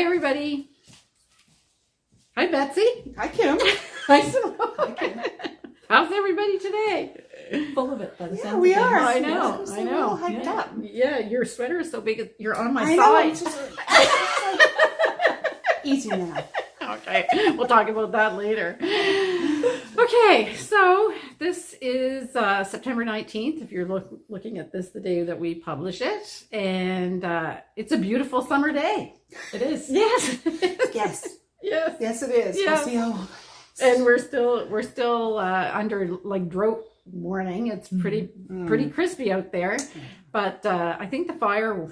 Hi, everybody. Hi, Betsy. Hi, Kim. Hi, Simone. Hi, Kim. How's everybody today? Full of it. By the Yeah, sounds we of things. are. I know. Yes, I we're know. all hyped up. Yeah, your sweater is so big. You're on my I know, side. it's just easy now. Okay, we'll talk about that later. Okay, so this is September 19th, if you're looking at this the day that we publish it, and it's a beautiful summer day. It is. Yes. Yes. Yes. Yes, it is. Yeah. We'll see how. And we're still under like drought warning. It's pretty crispy out there, but I think the fire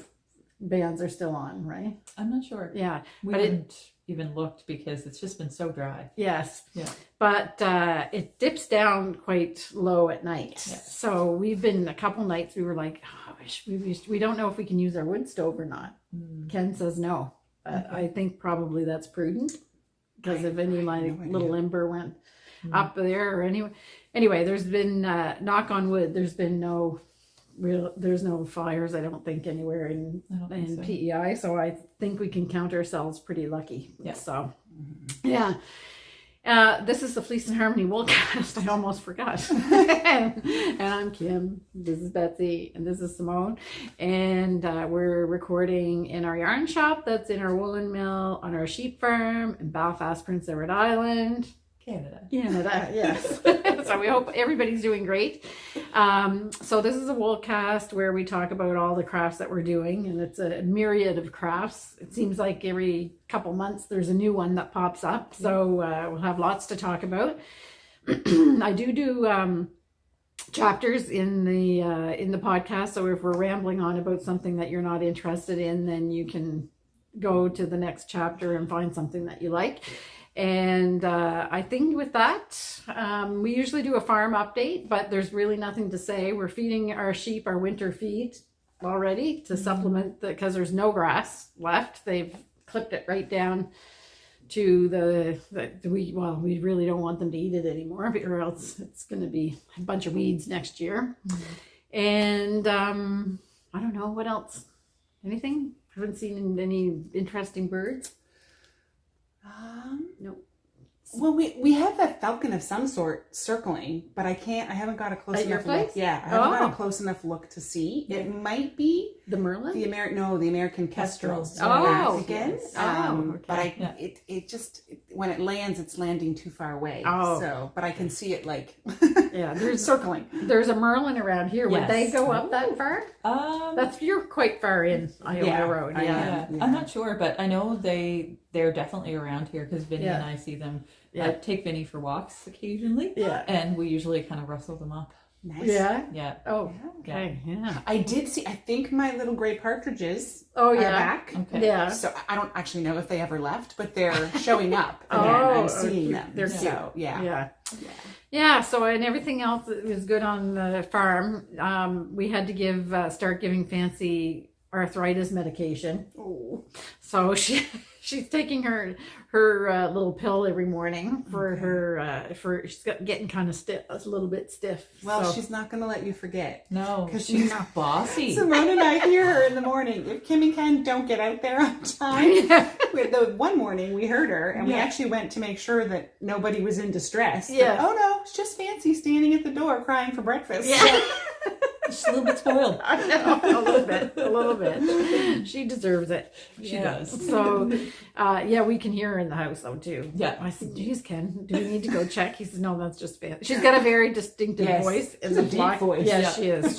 bans are still on, right? I'm not sure. Yeah, We but haven't even looked because it's just been so dry. yes. Yeah. But it dips down quite low at night. Yeah. So we've been a couple nights. We were like, oh, we don't know if we can use our wood stove or not. Ken says no. I think probably that's prudent because if any little ember went up there or anyway, there's been knock on wood. There's been there's no fires. I don't think anywhere in so. PEI. So I think we can count ourselves pretty lucky. Yeah. So yeah. This is the Fleece and Harmony Woolcast. I almost forgot. and I'm Kim. This is Betsy. And this is Simone. And we're recording in our yarn shop that's in our woolen mill on our sheep farm in Belfast, Prince Edward Island. Canada, yes. So we hope everybody's doing great. So this is a Woolcast where we talk about all the crafts that we're doing, and it's a myriad of crafts. It seems like every couple months there's a new one that pops up. So we'll have lots to talk about. I do chapters in the podcast. So if we're rambling on about something that you're not interested in, then you can go to the next chapter and find something that you like. And I think with that, we usually do a farm update, but there's really nothing to say. We're feeding our sheep our winter feed already to supplement because there's no grass left. They've clipped it right down to we really don't want them to eat it anymore, or else it's going to be a bunch of weeds next year. And I don't know what else. Anything? Haven't seen any interesting birds. No. Well, we have a falcon of some sort circling, but I haven't got a close enough look. Yeah, I haven't got a close enough look to see. Yeah. It might be The Merlin? the American kestrels. Oh, again. yes. Okay. But it when it lands, it's landing too far away. Oh. So, but I can see it like there's circling. There's a Merlin around here. Would Yes. they go up that far? You're quite far in Iowa Road. Yeah. I'm not sure, but I know they're definitely around here because Vinny Yeah. and I see them. Yeah. I take Vinny for walks occasionally. Yeah. And we usually kind of rustle them up. Nice. Yeah. Yeah. Oh, okay. Yeah. I did see. I think my little gray partridges Oh, are yeah. back. Okay. Yeah. So I don't actually know if they ever left, but they're showing up again. Oh, I'm seeing them. they're so, cute. yeah. Yeah. So, and everything else was good on the farm. We had to start giving Fancy arthritis medication. Oh. So she's taking her little pill every morning for she's getting kind of stiff, a little bit stiff. Well, so. she's not going to let you forget. No, Because she's bossy. Simone and I hear her in the morning. If Kim and Ken don't get out there on time. The one morning we heard her and we actually went to make sure that nobody was in distress. Yeah. But, oh no, it's just Fancy standing at the door crying for breakfast. Yeah. She's a little bit spoiled. I know, a little bit. She deserves it. She does. So, we can hear her in the house though too. Yeah. I said, "Geez, Ken, do we need to go check?" He says, "No, that's just Fancy." She's got a very distinctive voice. She's a deep voice. Yes, she is.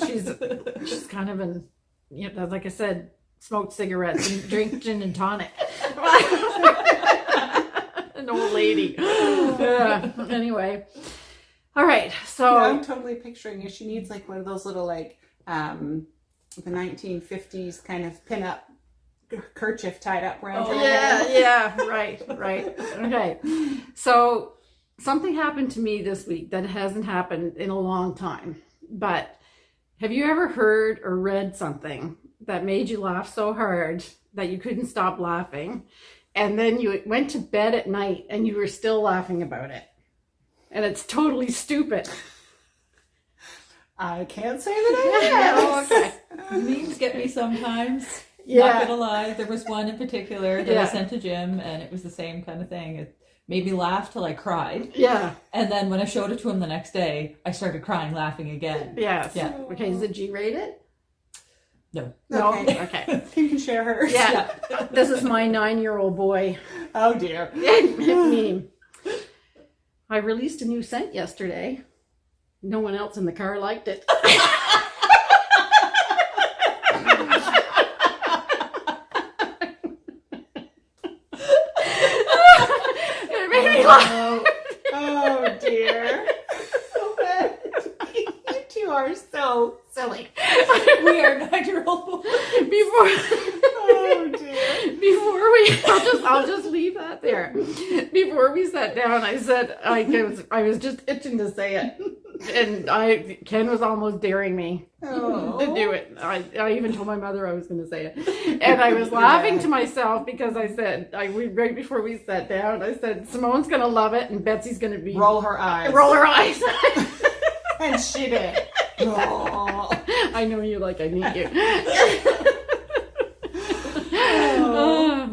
She's kind of like I said, smoked cigarettes and drink gin and tonic. An old lady. Anyway. All right, so I'm totally picturing it. She needs like one of those little the 1950s kind of pin-up kerchief tied up around her head. Yeah, right. Okay, so something happened to me this week that hasn't happened in a long time. But have you ever heard or read something that made you laugh so hard that you couldn't stop laughing, and then you went to bed at night and you were still laughing about it? And it's totally stupid. I can't say that I have. Okay. Memes get me sometimes. Not gonna lie, there was one in particular that Yeah. I sent to Jim, and it was the same kind of thing. It made me laugh till I cried. Yeah. And then when I showed it to him the next day, I started crying, laughing again. Yes. Yeah. Okay, is it G-rated? No. No? Okay. Okay. Kim can share hers. Yeah. This is my 9-year-old boy. Oh dear. Me. I released a new scent yesterday. No one else in the car liked it. It made me laugh. Oh dear. So bad. You two are so silly. We are 9-year-old boys. Oh dear. I'll just leave that there. Before we sat down, I said I was just itching to say it, and Ken was almost daring me to do it. I even told my mother I was going to say it, and I was laughing to myself because I said right before we sat down, I said Simone's going to love it and Betsy's going to be Roll her eyes. roll her eyes. And she did. Oh. I know you like I need you.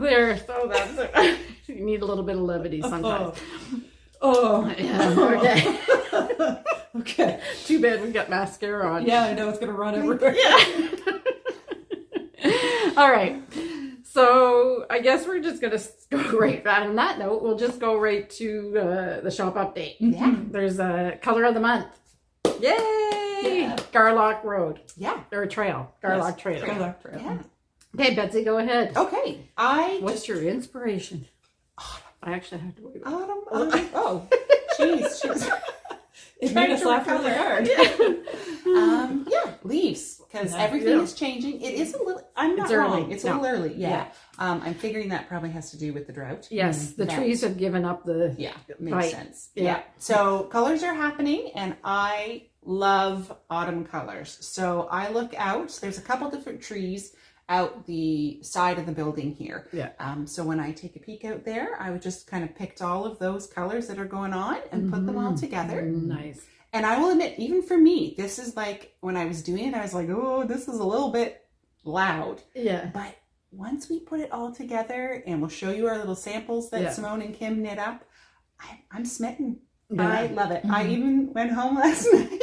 There. So that's it. You need a little bit of levity sometimes. Oh. Yeah, okay. Okay. Too bad we got mascara on. Yeah, I know it's gonna run everywhere. Yeah. All right. So I guess we're just gonna go right on that note. We'll just go right to the shop update. Yeah. There's a color of the month. Yay! Yeah. Garlock Road. Yeah. Or Trail. Garlock Trail. Garlock Trail. Yeah. Okay, Betsy, go ahead. Okay. What's your inspiration? I actually have to wait. Autumn. Oh. Jeez. It made us laugh really hard. Yeah, leaves, because everything is changing. It is a little. I'm not It's early. wrong. It's No. a little early. Yeah. I'm figuring that probably has to do with the drought. Yes, the That- trees have given up the. Yeah, makes Right. sense. Yeah. Yeah. So colors are happening, and I love autumn colors. So I look out. There's a couple different trees out the side of the building here. Yeah. So when I take a peek out there, I would just kind of picked all of those colors that are going on and put them all together. Nice. And I will admit, even for me, this is like, when I was doing it, I was like, oh, this is a little bit loud. Yeah. But once we put it all together, and we'll show you our little samples that Simone and Kim knit up, I'm smitten. Yeah. I love it. I even went home last night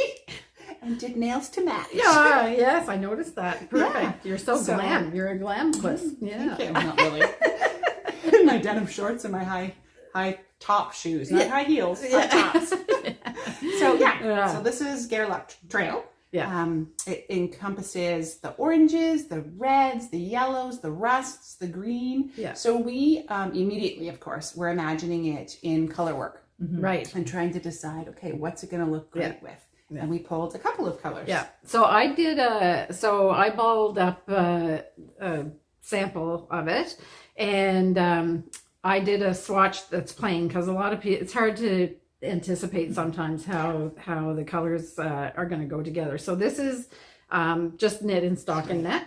and did nails to match. Yeah, yes, I noticed that. Perfect. Yeah. You're so glam. You're a glam puss. Yeah. Thank you. Not really. My denim shorts and my high top shoes, not high heels, high tops. So so this is Gleouraich Trail. Yeah. It encompasses the oranges, the reds, the yellows, the rusts, the green. Yeah. So we immediately, of course, we're imagining it in color work Right. and trying to decide, okay, what's it going to look great with? Yeah. And we pulled a couple of colors. Yeah. So I did I balled up a sample of it, and I did a swatch that's plain because a lot of people, it's hard to anticipate sometimes how the colors are going to go together. So this is just knit in stockinette,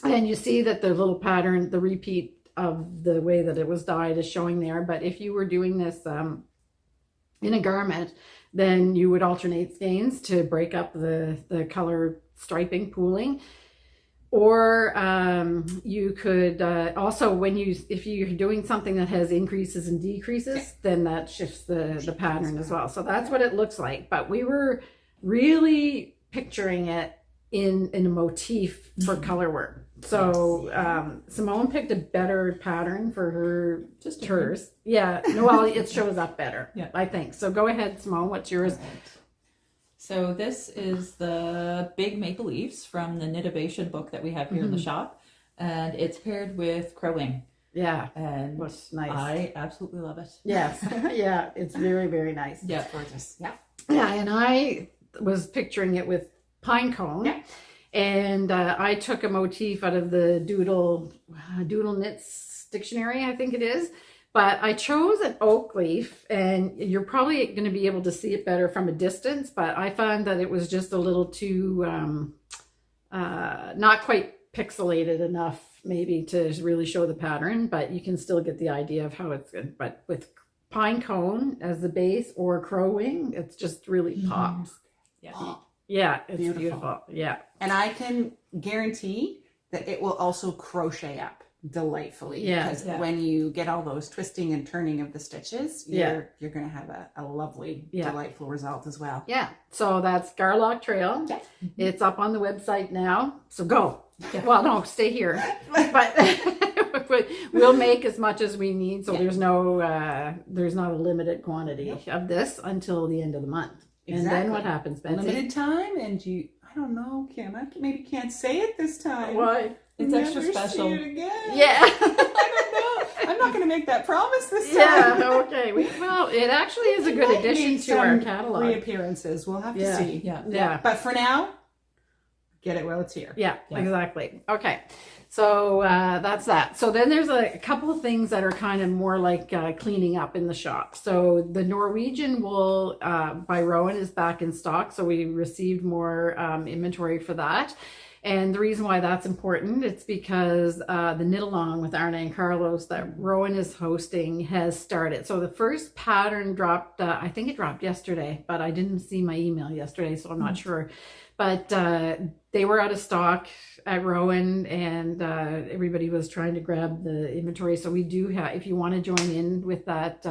and you see that the little pattern, the repeat of the way that it was dyed is showing there. But if you were doing this in a garment, then you would alternate skeins to break up the color striping pooling. Or you could also, if you're doing something that has increases and decreases, then that shifts the pattern as well. So that's what it looks like. But we were really picturing it in a motif for color work. So Simone picked a better pattern for hers. Yeah, no, well, it shows up better, I think. So go ahead, Simone, what's yours? So this is the Big Maple Leaves from the Knitivation book that we have here in the shop. And it's paired with crowing. Yeah. And Looks nice. I absolutely love it. Yes. Yeah, it's very, very nice. Yeah. Gorgeous. Yeah. Yeah, and I was picturing it with pine cone. Yeah. And I took a motif out of the Doodle Knits Dictionary, I think it is. But I chose an oak leaf, and you're probably going to be able to see it better from a distance, but I found that it was just a little too, not quite pixelated enough maybe to really show the pattern, but you can still get the idea of how it's good. But with pine cone as the base or crowing, it's just really pops. Yeah. Oh, Yeah, it's Beautiful. beautiful. Yeah. and I can guarantee that it will also crochet up delightfully. Yeah, because yeah. when you get all those twisting and turning of the stitches, Yeah. you're going to have a lovely, Yeah. delightful result as well. Yeah. So that's Garlock Trail. Yeah. It's up on the website now. So go. Well, no, stay here. But we'll make as much as we need. So there's not a limited quantity of this until the end of the month. And then Exactly. what happens, Betsy? Limited time, and I don't know, Kim, I maybe can't say it this time. Why? It's extra Never special. See it again. Yeah. I don't know. I'm not going to make that promise this time. Yeah, okay. Well, it actually is a good Might addition need to our some catalog. Reappearances. We'll have to see. Yeah. Yeah. But for now, get it while it's here. Yeah, Yeah. exactly. Okay. So that's that. So then there's a couple of things that are kind of more like cleaning up in the shop. So the Norwegian wool by Rowan is back in stock. So we received more inventory for that. And the reason why that's important, it's because the knit along with Arne and Carlos that Rowan is hosting has started. So the first pattern dropped, I think it dropped yesterday, but I didn't see my email yesterday, so I'm not sure. But they were out of stock at Rowan, and everybody was trying to grab the inventory. So we do have, if you want to join in with that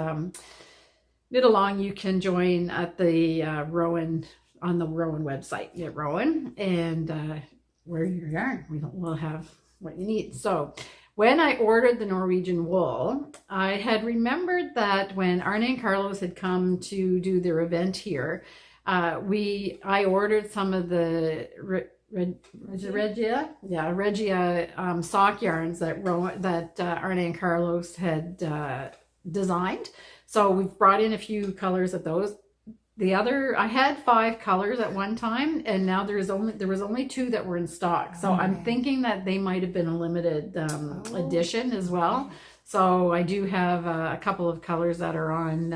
knit along, you can join at the Rowan, on the Rowan website, Knit Rowan, and wear your yarn. We'll have what you need. So when I ordered the Norwegian wool, I had remembered that when Arne and Carlos had come to do their event here, I ordered some of the Regia sock yarns that Arne and Carlos had designed. So we've brought in a few colors of those. I had 5 colors at one time, and now there was only 2 that were in stock. So I'm thinking that they might have been a limited edition as well. So I do have a couple of colors that are on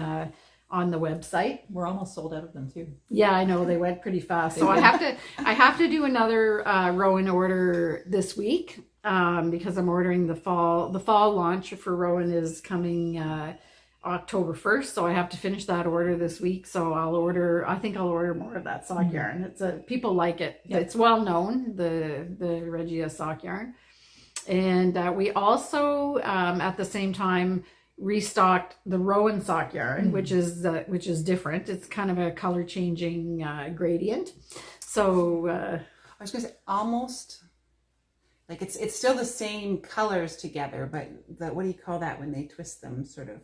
the website. We're almost sold out of them too. Yeah, I know they went pretty fast. So I have to do another Rowan order this week because I'm ordering the fall. The fall launch for Rowan is coming October 1st, so I have to finish that order this week. So I think I'll order more of that sock yarn. People like it. Yeah. It's well known, the Regia sock yarn. And we also at the same time restocked the Rowan sock yarn, which is different. It's kind of a color changing gradient. So I was going to say almost like it's still the same colors together, but what do you call that when they twist them? Sort of.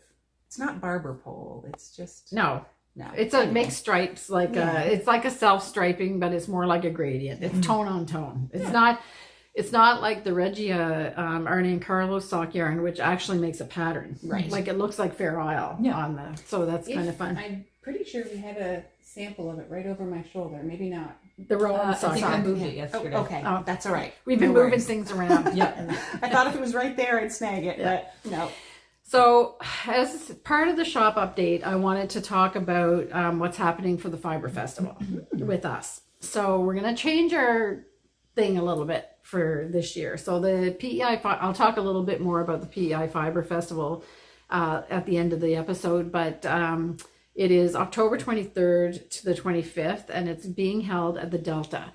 It's not barber pole. It's just no. No. It's a mixed stripes, it's like a self striping, but it's more like a gradient. It's tone on tone. It's not like the Regia Arne and Carlos sock yarn, which actually makes a pattern. Right. Like it looks like Fair Isle on the. So that's kind of fun. I'm pretty sure we had a sample of it right over my shoulder. Maybe not. The Rowan I sock think I yarn. moved it yesterday. okay. Oh. That's all right. We've been No moving worries. things around. Yeah. I thought if it was right there, I'd snag it, but no. So as part of the shop update, I wanted to talk about what's happening for the Fibre Festival with us. So we're going to change our thing a little bit for this year. So the PEI, I'll talk a little bit more about the PEI Fibre Festival at the end of the episode, but it is October 23rd to the 25th, and it's being held at the Delta.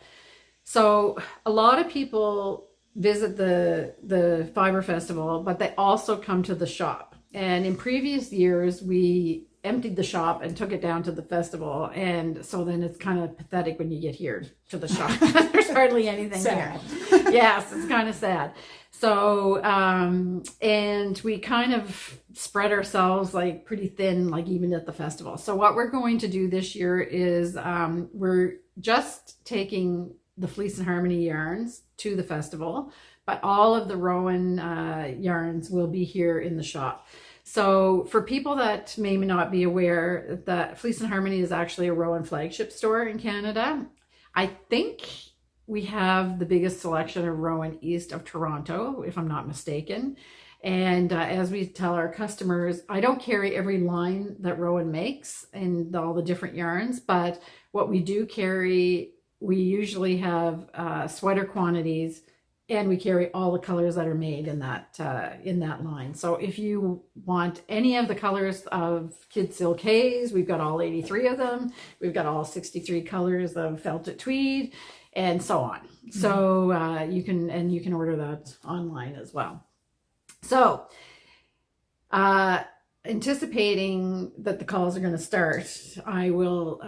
So a lot of people visit the Fibre Festival, but they also come to the shop. And in previous years, we emptied the shop and took it down to the festival. And so then it's kind of pathetic when you get here to the shop. There's hardly anything Sad. here. Yes, it's kind of sad. So, and we kind of spread ourselves like pretty thin, like even at the festival. So what we're going to do this year is we're just taking the Fleece and Harmony yarns to the festival, but all of the Rowan yarns will be here in the shop. So for people that may not be aware, that Fleece and Harmony is actually a Rowan flagship store in Canada. I think we have the biggest selection of Rowan east of Toronto, if I'm not mistaken. And as we tell our customers, I don't carry every line that Rowan makes and all the different yarns, but what we do carry, we usually have sweater quantities, and we carry all the colors that are made in that line. So if you want any of the colors of Kid Silk Haze, we've got all 83 of them. We've got all 63 colors of Felted Tweed. and so on. So you can order that online as well. So anticipating that the calls are going to start, I will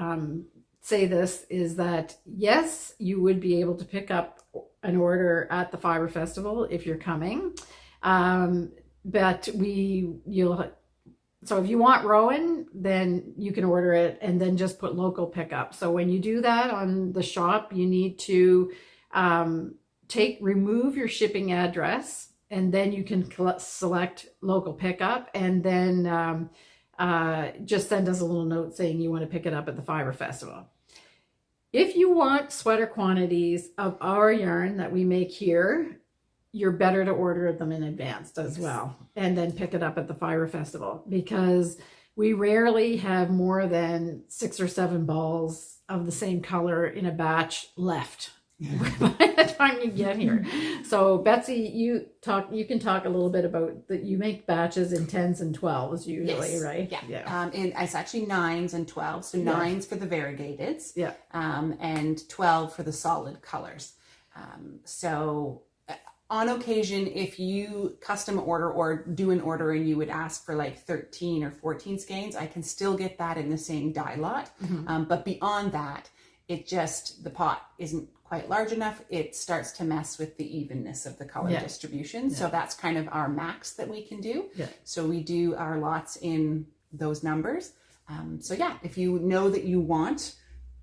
say this is that yes, you would be able to pick up an order at the Fibre Festival if you're coming, but so if you want Rowan, then you can order it and then just put local pickup. So when you do that on the shop, you need to remove your shipping address, and then you can select local pickup, and then just send us a little note saying you want to pick it up at the Fibre Festival. If you want sweater quantities of our yarn that we make here, you're better to order them in advance as well, and then pick it up at the Fibre Festival, because we rarely have more than 6 or 7 balls of the same color in a batch left by the time you get here. So Betsy, you can talk a little bit about that. You make batches in 10s and 12s usually, Yes. right? Yeah. And it's actually 9s and 12s. So 9s for the variegateds. Yeah. And 12 for the solid colors. So on occasion, if you custom order or do an order and you would ask for like 13 or 14 skeins, I can still get that in the same dye lot. But beyond that, the pot isn't quite large enough. It starts to mess with the evenness of the color distribution. So that's kind of our max that we can do. Yeah. So we do our lots in those numbers. So yeah, if you know that you want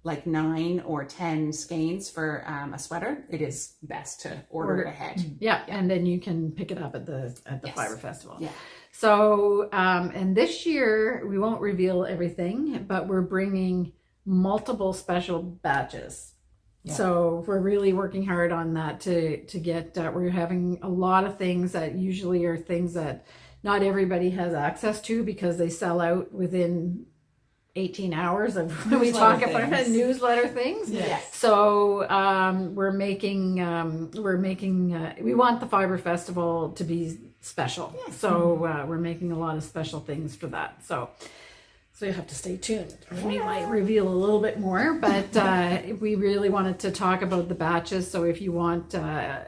like 9 or 10 skeins for a sweater, it is best to order it ahead. Yeah, and then you can pick it up at the Yes. Fibre Festival. Yeah. So, and this year we won't reveal everything, but we're bringing multiple special batches. Yeah. So we're really working hard on that to get, we're having a lot of things that usually are things that not everybody has access to because they sell out within 18 hours of when we talk about newsletter things. Yes. So we want the Fibre Festival to be special. So we're making a lot of special things for that. So you have to stay tuned. We might reveal a little bit more, but we really wanted to talk about the batches. So if you want a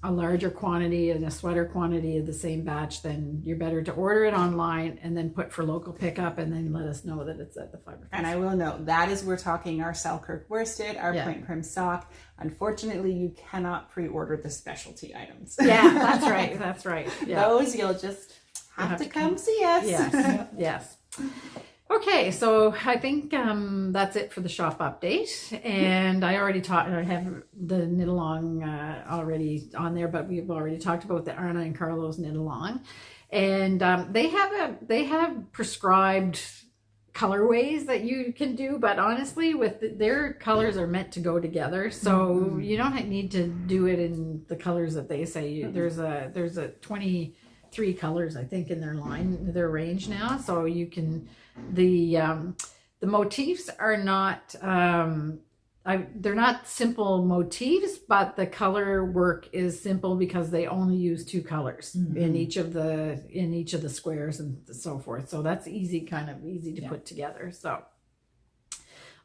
larger quantity and a sweater quantity of the same batch, then you're better to order it online and then put for local pickup, and then let us know that it's at the Fibre Festival. And I will note, that is, we're talking our Selkirk worsted, our print prim sock. Unfortunately, you cannot pre-order the specialty items. Yeah, that's right. That's right. Yeah. Those you'll just have to come see us. Yes. Yes. Okay, so I think that's it for the shop update. And I have the knit along already on there, but we've already talked about the Arna and Carlos knit along. And they have prescribed colorways that you can do, but honestly, their colors are meant to go together, so you don't need to do it in the colors that they say. There's a 23 colors, I think, in their range now, so you can the motifs are not they're not simple motifs, but the color work is simple because they only use 2 colors in each of the squares and so forth. So that's easy to put together. So,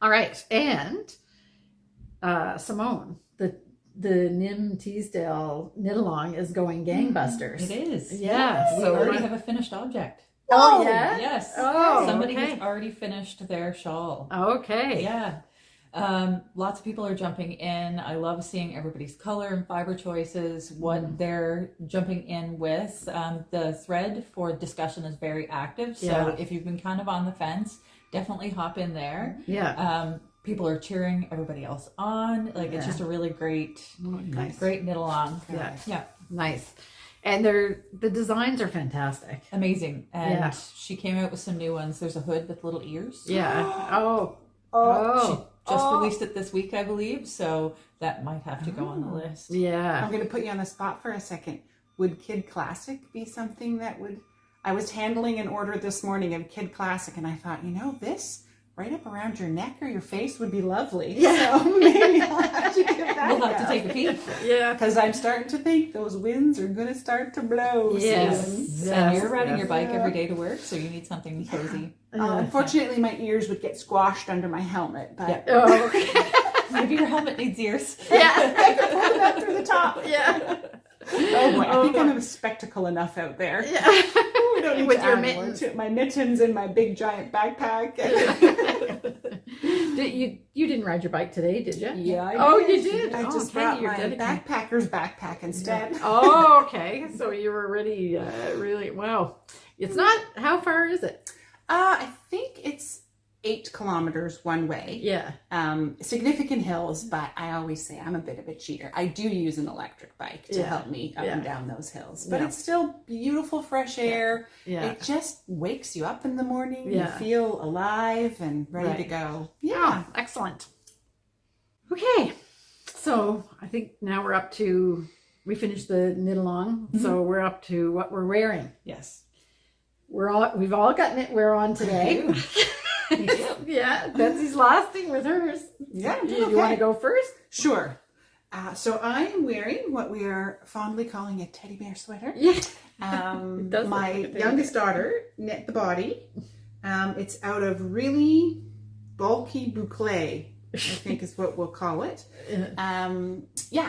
all right, and Simone, the NIM Teasdale knit along is going gangbusters. It is. Yeah. We So already have a finished object. Oh yeah. Yes. Oh, Somebody okay. has already finished their shawl. Okay. Yeah. Lots of people are jumping in. I love seeing everybody's color and fiber choices, what they're jumping in with. The thread for discussion is very active. So if you've been kind of on the fence, definitely hop in there. Yeah. People are cheering everybody else on. It's just a really great knit along. Yeah. Yeah. Nice. And the designs are fantastic. Amazing. And she came out with some new ones. There's a hood with little ears. Yeah. Oh. She just released it this week, I believe. So that might have to go on the list. Yeah. I'm going to put you on the spot for a second. Would Kid Classic be something that would... I was handling an order this morning of Kid Classic, and I thought, this right up around your neck or your face would be lovely. Yeah. So maybe I'll have to give that We'll have to take a peek. Yeah. Because I'm starting to think those winds are going to start to blow Yes. soon. And you're riding your bike every day to work, so you need something cozy. Unfortunately, my ears would get squashed under my helmet, but Oh, okay. Maybe your helmet needs ears. Yeah. I can pull it out through the top. Yeah. Oh boy, I think I'm a spectacle enough out there. Yeah. We don't need With to your add more mittens. to my mittens and my big giant backpack. You didn't ride your bike today, did you? Yeah, I Oh, did. you did? I Oh, just okay, brought you're my dedicated. backpacker's backpack instead. Oh, okay. So you were really, really, wow. It's not, how far is it? I think it's 8 kilometers one way. Yeah. Significant hills, but I always say I'm a bit of a cheater. I do use an electric bike to Yeah. help me up Yeah. and down those hills, but Yeah. it's still beautiful fresh air. Yeah. It just wakes you up in the morning. Yeah. You feel alive and ready to Right. go. Yeah. Excellent. Okay. So I think now we're up to, we finished the knit along. So we're up to what we're wearing. Yes. We've all got knitwear on today. Yeah. Betsy's lasting with hers. Yeah. You want to go first? Sure. So I am wearing what we are fondly calling a teddy bear sweater. Yeah. It does look My like a teddy youngest daughter knit the body. It's out of really bulky boucle, I think is what we'll call it.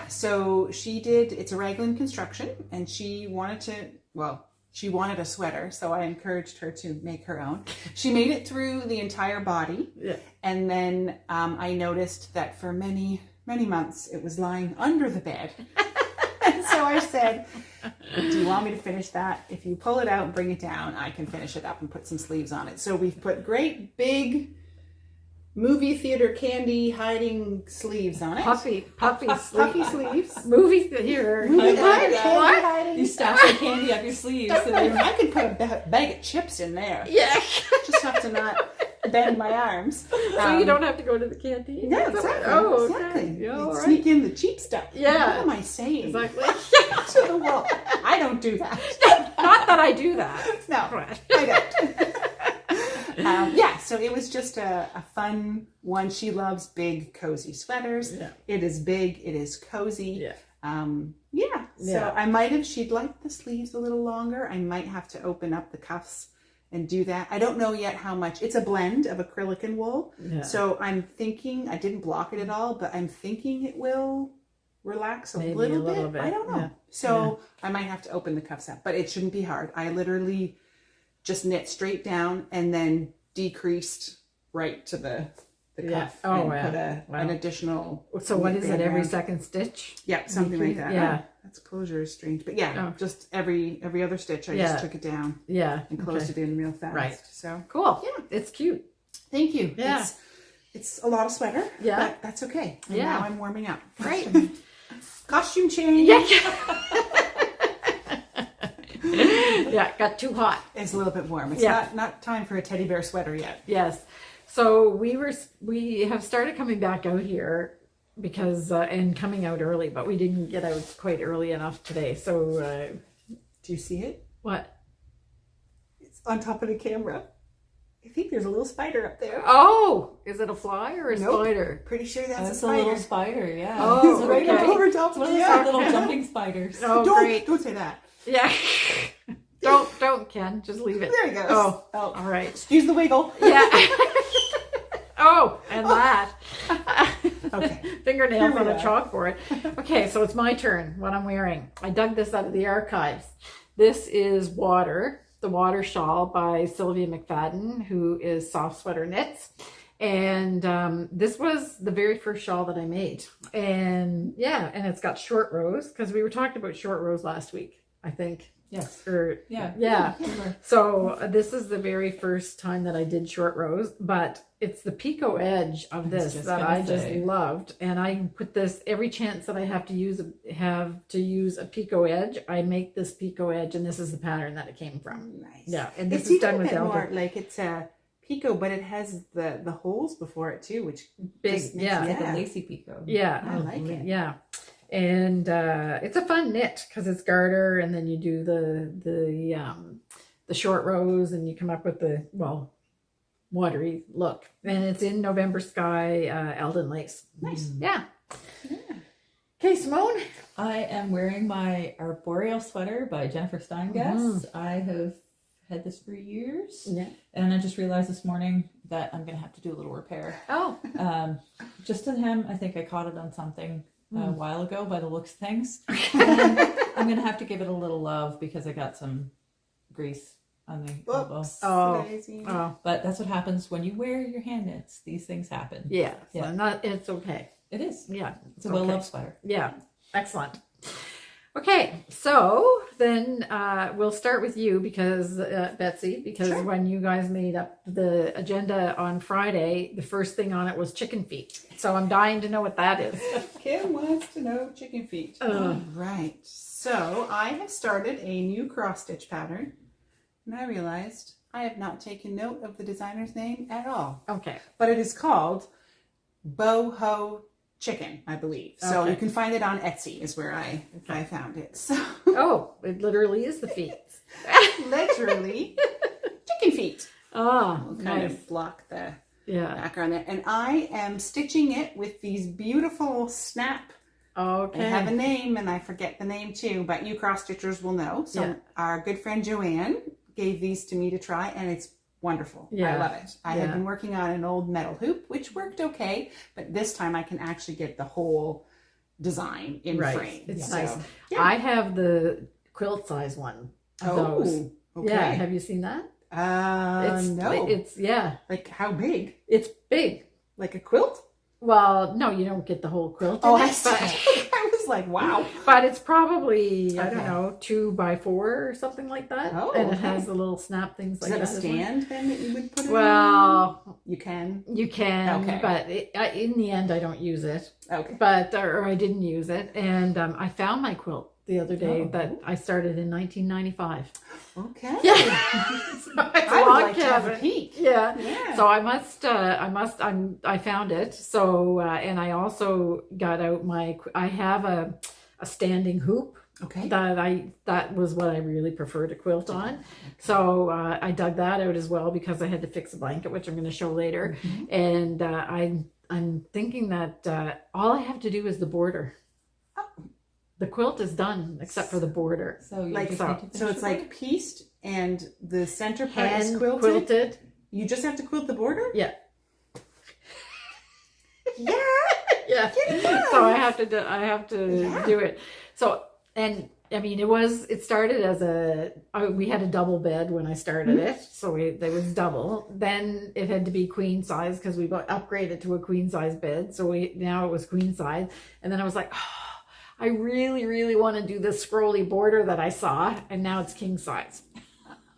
So she did, it's a raglan construction, and she wanted a sweater, so I encouraged her to make her own. She made it through the entire body, Yeah. and then I noticed that for many, many months it was lying under the bed. And so I said, do you want me to finish that? If you pull it out and bring it down, I can finish it up and put some sleeves on it. So we've put great big movie theater candy hiding sleeves on it. Puffy Puffy sleeves. Movie here. Movie theater What? candy What? hiding. You stash the candy up your sleeves. So I could put a bag of chips in there. Yeah. Just have to not bend my arms. So you don't have to go to the canteen? No, Is that exactly. what- Oh, exactly. okay. Yeah, You all right. sneak in the cheap stuff. Yeah. What am I saying? Exactly. To the wall. I don't do that. Not that I do that. No, But- I don't. So it was just a fun one. She loves big, cozy sweaters. Yeah. It is big. It is cozy. Yeah. So Yeah. she'd like the sleeves a little longer. I might have to open up the cuffs and do that. I don't know yet how much. It's a blend of acrylic and wool. Yeah. So I'm thinking, I didn't block it at all, but I'm thinking it will relax a Maybe little a little bit. bit, I don't know. yeah. So I might have to open the cuffs up, but it shouldn't be hard. I literally just knit straight down and then decreased right to the Yeah. cuff Oh, and wow. put an Wow. additional. So what is it, band every around. second stitch? Yeah, something like that. Yeah. That's closure is strange, but yeah, Oh. just every other stitch. I Yeah. just took it down Yeah. and closed okay. it in real fast. Right. So Cool. Yeah. It's cute. thank you. Yeah. It's a lot of sweater. Yeah. But that's okay. And Yeah. Now I'm warming up. Right. Costume change. Yeah. Yeah, got too hot. It's a little bit warm. It's Yeah. not time for a teddy bear sweater yet. Yes. So we have started coming back out here because and coming out early, but we didn't get out quite early enough today. So Do you see it? what? It's on top of the camera. I think there's a little spider up there. Oh, is it a fly or a Nope. spider? Pretty sure that's That's a a spider. little spider, yeah. Oh, It's right right okay. over top It's of one of the those yeah. little jumping spiders. Oh, don't great. don't say that. Yeah. Don't Ken, just leave it. There he goes. Oh, oh. all right. Excuse the wiggle. Yeah. Oh, and that. Okay. Fingernails Here we on a are. chalkboard. Okay, so it's my turn. What I'm wearing. I dug this out of the archives. This is Water, the Water Shawl by Sylvia McFadden, who is Soft Sweater Knits. And this was the very first shawl that I made. And yeah, and it's got short rows because we were talking about short rows last week, I think. Yes. Or Yeah. yeah. Yeah. So this is the very first time that I did short rows, but it's the picot edge of I was this just that gonna I just say. loved, and I put this every chance that I have to use a picot edge. I make this picot edge, and this is the pattern that it came from. Nice. Yeah, and this It's is even done a with bit more elbow. like it's a picot, but it has the holes before it too, which Big, just makes yeah. it- It's like a lacy picot. Yeah, I like it. Yeah, and it's a fun knit because it's garter, and then you do the short rows, and you come up with the watery look, and it's in November Sky Eldon lace. Nice. Yeah. Okay, Simone. I am wearing my arboreal sweater by Jennifer Steingast. I have had this for years. Yeah. And I just realized this morning that I'm going to have to do a little repair. Oh. Just to him, I think I caught it on something a while ago by the looks of things. And I'm going to have to give it a little love because I got some grease on the elbow. Oh. But that's what happens when you wear your hand knits. These things happen. Yeah. Yeah. So it's okay. It is. Yeah. It's a well-loved sweater. Yeah. Excellent. Okay, so then we'll start with you because Betsy, because when you guys made up the agenda on Friday, the first thing on it was chicken feet. So I'm dying to know what that is. Kim wants to know chicken feet. All right. So I have started a new cross stitch pattern, and I realized I have not taken note of the designer's name at all. Okay. But it is called Boho Chicken, I believe. So Okay. you can find it on Etsy is where I found it. So Oh, it literally is the feet. literally chicken feet. Ah, We'll kind nice. of block the Yeah. background there. And I am stitching it with these beautiful snap. Okay. They have a name, and I forget the name too, but you cross stitchers will know. So Yeah. our good friend Joanne gave these to me to try, and it's wonderful. Yeah. I love it. I Yeah. had been working on an old metal hoop, which worked okay, but this time I can actually get the whole design in Right. frame. It's So, nice. yeah. I have the quilt size one. Of those. okay. Yeah. Have you seen that? No. It's Like how big? it's big. Like a quilt? Well, no, you don't get the whole quilt. Oh, in I it, see. but, I was like, wow. but it's probably I don't Okay. know 2x4 or something like that. Oh, and it okay. has the little snap things Does like it have that. a as well. stand then that you would put it on? Well, You can. you can, Okay. but in the end, I don't use it. Okay. But or I didn't use it, and I found my quilt the other day that I started in 1995. Okay. Yeah, so it's a I would log like to have a cabin. peek. Yeah. Yeah. So I found it. So, and I also got out I have a standing hoop Okay. that was what I really prefer to quilt on. So I dug that out as well because I had to fix a blanket, which I'm going to show later. And I'm thinking that all I have to do is the border. The quilt is done except for the border. So you Like just so. need to finish So it's the like pieced and the center part is Hand quilted. quilted. You just have to quilt the border? Yeah. Yeah. Yeah. So I have to do it. So, and I mean, it started as we had a double bed when I started it. So it was double. Then it had to be queen size because we upgraded to a queen size bed. So now it was queen size. And then I was like, oh, I really, really want to do this scrolly border that I saw. And now it's king size.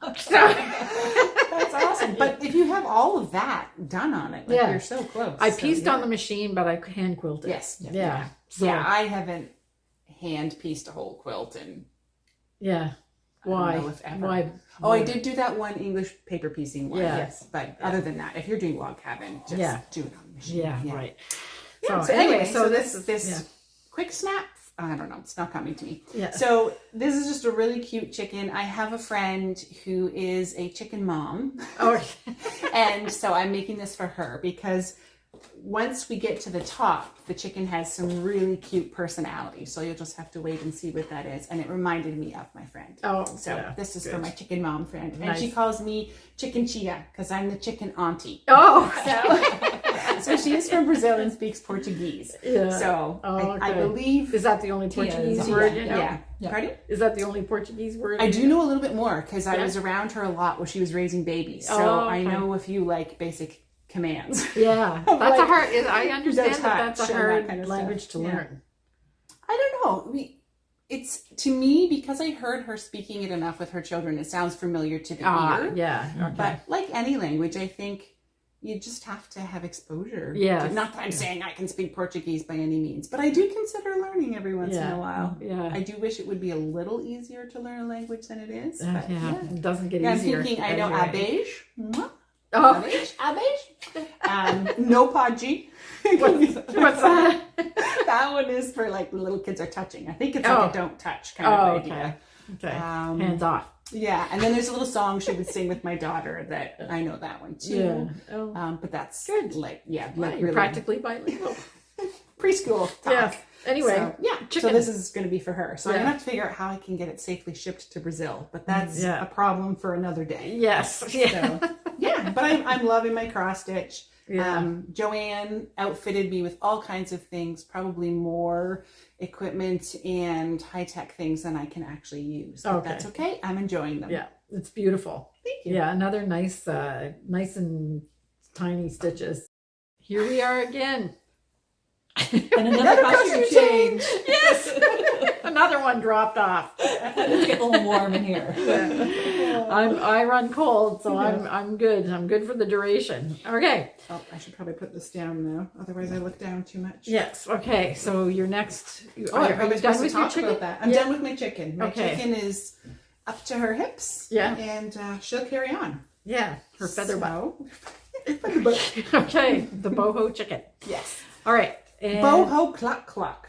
That's awesome. But if you have all of that done on it, like Yeah. you're so close. I So, pieced yeah. on the machine, but I hand quilted. Yes. Yeah. So, Yeah, I haven't hand pieced a whole quilt and yeah. I don't Why? know if ever. Why? Oh, I did do that one English paper piecing one. Yeah. Yes. But other than that, if you're doing log cabin, just Yeah. do it on the machine. Yeah, right. Yeah, So anyway, so this this quick snap. I don't know. It's not coming to me. Yeah. So this is just a really cute chicken. I have a friend who is a chicken mom. Oh, And so I'm making this for her because once we get to the top, the chicken has some really cute personality. So you'll just have to wait and see what that is. And it reminded me of my friend. oh, So yeah. this is Good. for my chicken mom friend. And Nice. she calls me Chicken Chia because I'm the chicken auntie. Oh, So she is from Brazil and speaks Portuguese. yeah. So Oh, I okay. believe... Is that the only Tia Portuguese is- word yeah, you know? yeah. Yeah. Pardon? Is that the only Portuguese word? I you do know a little bit more because I Yeah. was around her a lot when she was raising babies. So Oh, I okay. know a few like basic commands. Yeah, Of, that's like, a hard. I understand touch that that's a and that hard kind of language stuff. to Yeah. learn. I don't know. It's to me because I heard her speaking it enough with her children. It sounds familiar to the ear. Yeah. Okay. But like any language, I think you just have to have exposure. Yes. Not that I'm saying I can speak Portuguese by any means, but I do consider learning every once in Yeah. a while. Yeah. I do wish it would be a little easier to learn a language than it is. But Yeah. It doesn't get Yeah, I'm easier. thinking I know as you abege. Mwah. Oh, Abege. No podgy. what's that? That one is for like the little kids are touching. I think it's Oh. like a don't touch kind of Okay. idea. Okay. Um, Hands off. Yeah, and then there's a little song she would sing with my daughter that I know that one too. Yeah. Oh. But that's Good. like, yeah, Well, like you're really practically bilingual. preschool talk. Yes. Anyway, So, yeah. chicken. So this is going to be for her. So I'm Yeah. going to have to figure out how I can get it safely shipped to Brazil. But that's Yeah. a problem for another day. Yes. Yeah. So, yeah. But I'm loving my cross stitch. Yeah. Joanne outfitted me with all kinds of things, probably more equipment and high-tech things than I can actually use. But Okay. that's okay. I'm enjoying them. Yeah. It's beautiful. Thank you. Yeah. Another nice and tiny stitches. Here we are again. And another costume change. Yes. Another one dropped off. It's getting a little warm in here. I run cold, so I'm good. I'm good for the duration. Okay. Oh, I should probably put this down now. Otherwise, I look down too much. Yes. Okay. So your next. Oh, are are you we done supposed to with your talk chicken? about that? I'm Yeah. done with my chicken. My Okay. chicken is up to her hips. Yeah. And she'll carry on. Yeah. Her feather butt. Feather butt. Okay. The boho chicken. Yes. All right. And Boho cluck cluck.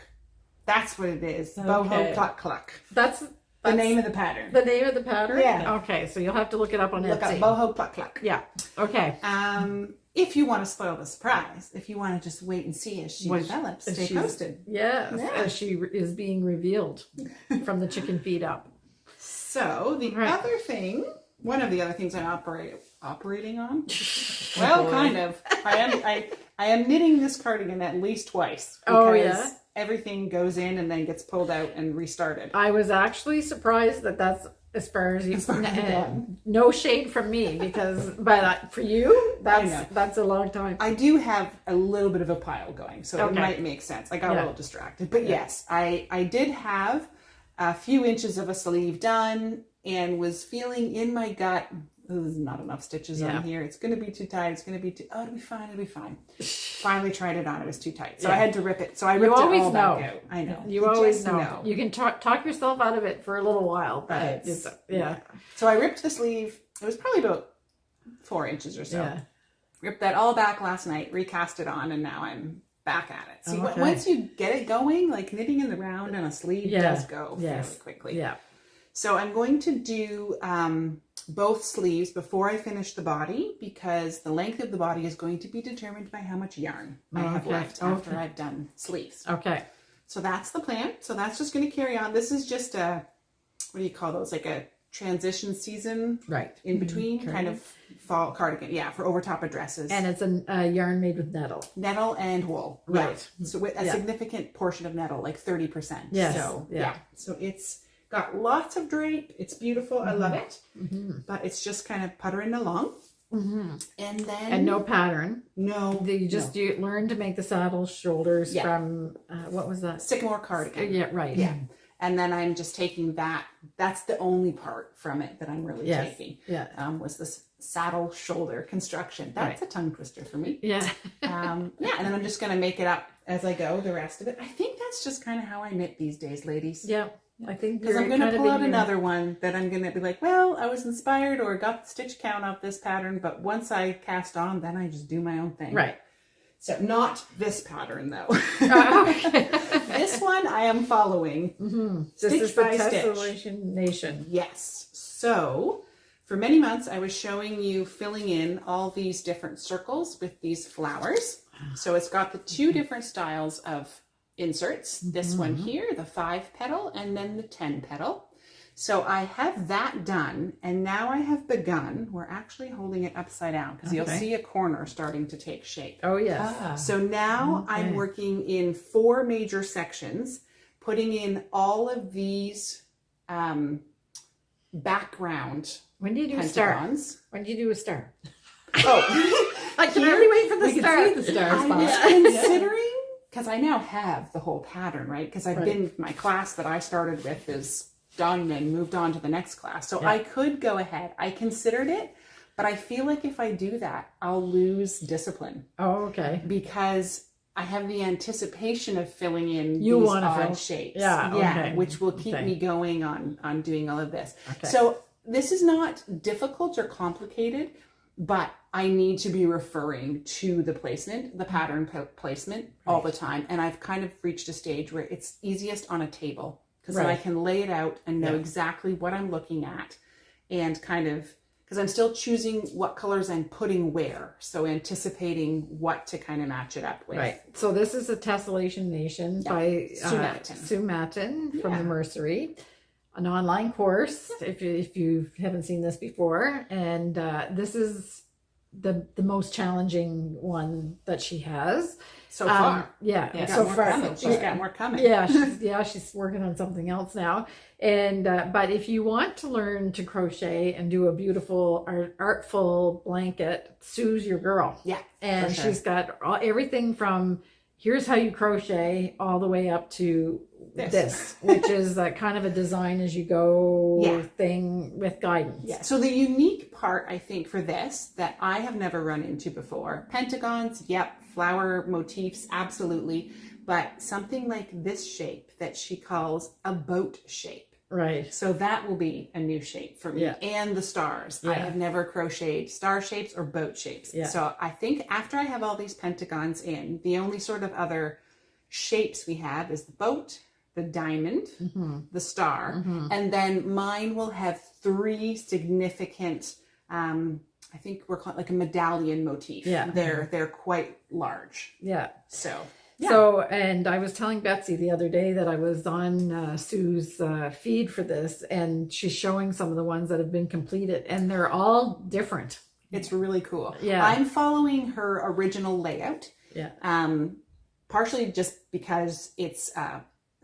That's what it is. Boho Okay. cluck cluck. That's The name of the pattern. the name of the pattern. Yeah. Okay. So you'll have to look it up on Look up Etsy. boho cluck cluck. Yeah. Okay. If you want to spoil the surprise, if you want to just wait and see as she What- develops, as stay she's- posted. Yes. Yeah. As she is being revealed from the chicken feed up. So the Right. other thing, one of the other things I'm operating on. Well, boy. kind of. I am knitting this cardigan at least twice. Oh, Because yeah? everything goes in and then gets pulled out and restarted. I was actually surprised that that's as far as you. As far as I've gone. No shade from me because, but for you, know. that's a long time. I do have a little bit of a pile going, so Okay. it might make sense. I got a Yeah. little distracted. But yes, I did have a few inches of a sleeve done and was feeling in my gut, there's not enough stitches Yeah. on here. It's going to be too tight. It's going to be too, it'll be fine. It'll be fine. Finally tried it on. It was too tight. So Yeah. I had to rip it. So I You ripped it always all know. back out. I know. You always just know. You can talk yourself out of it for a little while, but It's- yeah. So I ripped the sleeve. It was probably about 4 inches or so. Yeah. Ripped that all back last night, recast it on, and now I'm back at it. See, Okay. once you get it going, like knitting in the round and a sleeve Yeah. does go Yes. fairly quickly. Yeah. So I'm going to do both sleeves before I finish the body because the length of the body is going to be determined by how much yarn I have Okay. left after Okay. I've done sleeves. Okay. So that's the plan. So that's just going to carry on. This is just a, what do you call those? Like a transition season Right. in between, Cardigan. kind of fall cardigan. Yeah, for over top of dresses. And it's a yarn made with nettle. Nettle and wool. Right. Yeah. So with a Yeah. significant portion of nettle, like 30%. Yes. So Yeah. So it's got lots of drape. It's beautiful. I love it. Mm-hmm. But it's just kind of puttering along. Mm-hmm. And then And no pattern. no You just you learn to make the saddle shoulders Yeah. from what was that? sycamore cardigan. Yeah. Right. Yeah. And then I'm just taking that. That's the only part from it that I'm really Yes. taking. Yeah. Was this saddle shoulder construction. That's a tongue twister for me. Yeah. And then I'm just going to make it up as I go, the rest of it. I think that's just kind of how I knit these days, ladies. Yeah. I think Because you're I'm going to kind of pull out in your- another one that I'm going to be like, well, I was inspired or got the stitch count of this pattern, but once I cast on, then I just do my own thing. Right. So not this pattern, though. Okay. This one I am following. Mm-hmm. This Stitch is the by stitch. Tessellation Nation. Yes. So for many months, I was showing you filling in all these different circles with these flowers. So it's got the two different styles of inserts. This one here, the 5 petal, and then the 10 petal. So I have that done, and now I have begun. We're actually holding it upside down because you'll Okay. see a corner starting to take shape. Oh yes. Ah. So now Okay. I'm working in 4 major sections, putting in all of these background When do you do a star? pentagons. When do you do a star? Oh, I can really wait for the We can star. see the star I was spot. considering, because I now have the whole pattern, right? Because I've Right. been, my class that I started with is done and moved on to the next class. So Yeah. I could go ahead. I considered it, but I feel like if I do that, I'll lose discipline Oh, okay. because I have the anticipation of filling in You these wanna odd fill- shapes. Yeah, okay. Which will keep Okay. me going on doing all of this. Okay. So this is not difficult or complicated, but I need to be referring to the placement, the pattern placement all the time. And I've kind of reached a stage where it's easiest on a table because then I Right. can lay it out and know Yeah. exactly what I'm looking at and kind of, because I'm still choosing what colors I'm putting where. So anticipating what to kind of match it up with. Right. So this is a Tessellation Nation by Sue Matten from the Mercery, an online course. If you haven't seen this before, and this is the most challenging one that she has so far. So far she's got more coming. She's working on something else now. And but if you want to learn to crochet and do a beautiful artful blanket, Sue's your girl. Yeah, and she's got everything from here's how you crochet all the way up to this which is kind of a design as you go thing with guidance. Yeah. So the unique part, I think, for this that I have never run into before, pentagons, flower motifs, absolutely, but something like this shape that she calls a boat shape. Right. So that will be a new shape for me. And the stars. I have never crocheted star shapes or boat shapes. So I think after I have all these pentagons in, the only sort of other shapes we have is the boat, the diamond, the star, and then mine will have 3 significant, I think we're calling like a medallion motif. Yeah. They're quite large. Yeah. So. Yeah. So, and I was telling Betsy the other day that I was on Sue's feed for this, and she's showing some of the ones that have been completed, and they're all different. It's really cool. Yeah. I'm following her original layout. Yeah. Partially just because it's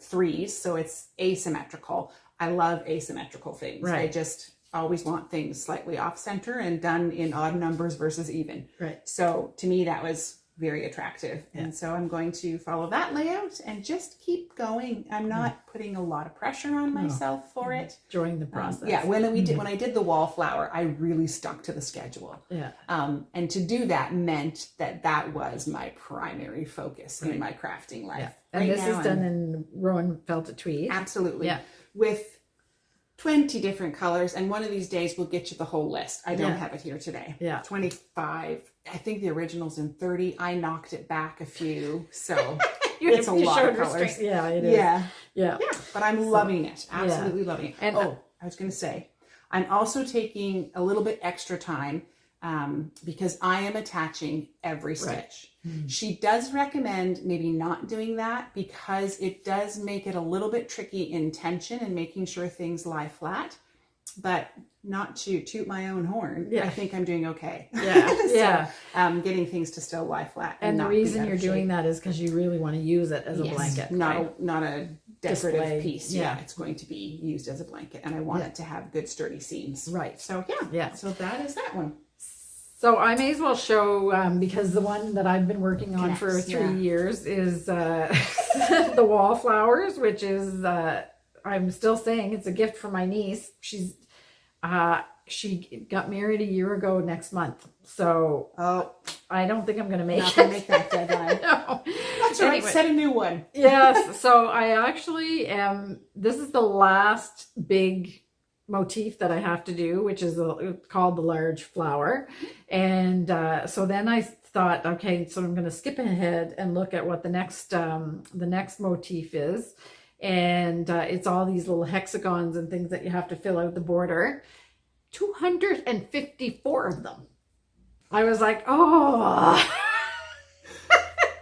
3s, so it's asymmetrical. I love asymmetrical things. Right. I just always want things slightly off center and done in odd numbers versus even. Right. So to me, that was very attractive. And so I'm going to follow that layout and just keep going. I'm not putting a lot of pressure on myself for it. Enjoying the process. When I did the Wallflower, I really stuck to the schedule. Yeah. And to do that meant that was my primary focus in my crafting life. Yeah. And Right this now is done in Rowan felted tweed. Absolutely. Yeah. With 20 different colors, and one of these days we'll get you the whole list. I don't have it here today. Yeah. 25. I think the original's in 30. I knocked it back a few, so it's a lot of colors. Yeah, it is. Yeah. But I'm loving it. Absolutely loving it. And I was going to say, I'm also taking a little bit extra time because I am attaching every stitch. She does recommend maybe not doing that because it does make it a little bit tricky in tension and making sure things lie flat. But not to toot my own horn, I think I'm doing okay. Getting things to still lie flat. And the reason you're doing that is because you really want to use it as a blanket. Not a decorative Display. piece. Yeah, it's going to be used as a blanket, and I want it to have good sturdy seams. Right. So so that is that one. So I may as well show, because the one that I've been working on for 3 years is the Wallflowers, which is, I'm still saying it's a gift from my niece. She got married a year ago next month. So I don't think I'm going to make it. Make that deadline. No. That's all right. Set a new one. Yes. So I actually this is the last big motif that I have to do, which is called the large flower. And so then I thought, okay, so I'm going to skip ahead and look at what the next motif is. And it's all these little hexagons and things that you have to fill out the border. 254 of them. I was like, oh.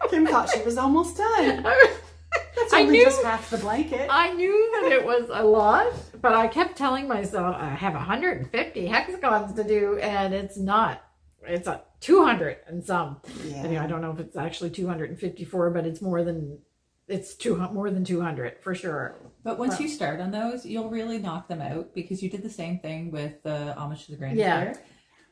Kim thought she was almost done. That's only just half the blanket. I knew that it was a lot, but I kept telling myself I have 150 hexagons to do, and it's not. It's a 200 and some. Yeah. Anyway, I don't know if it's actually 254, but it's more than 200 for sure. But once you start on those, you'll really knock them out because you did the same thing with the Homage to the Grandmother.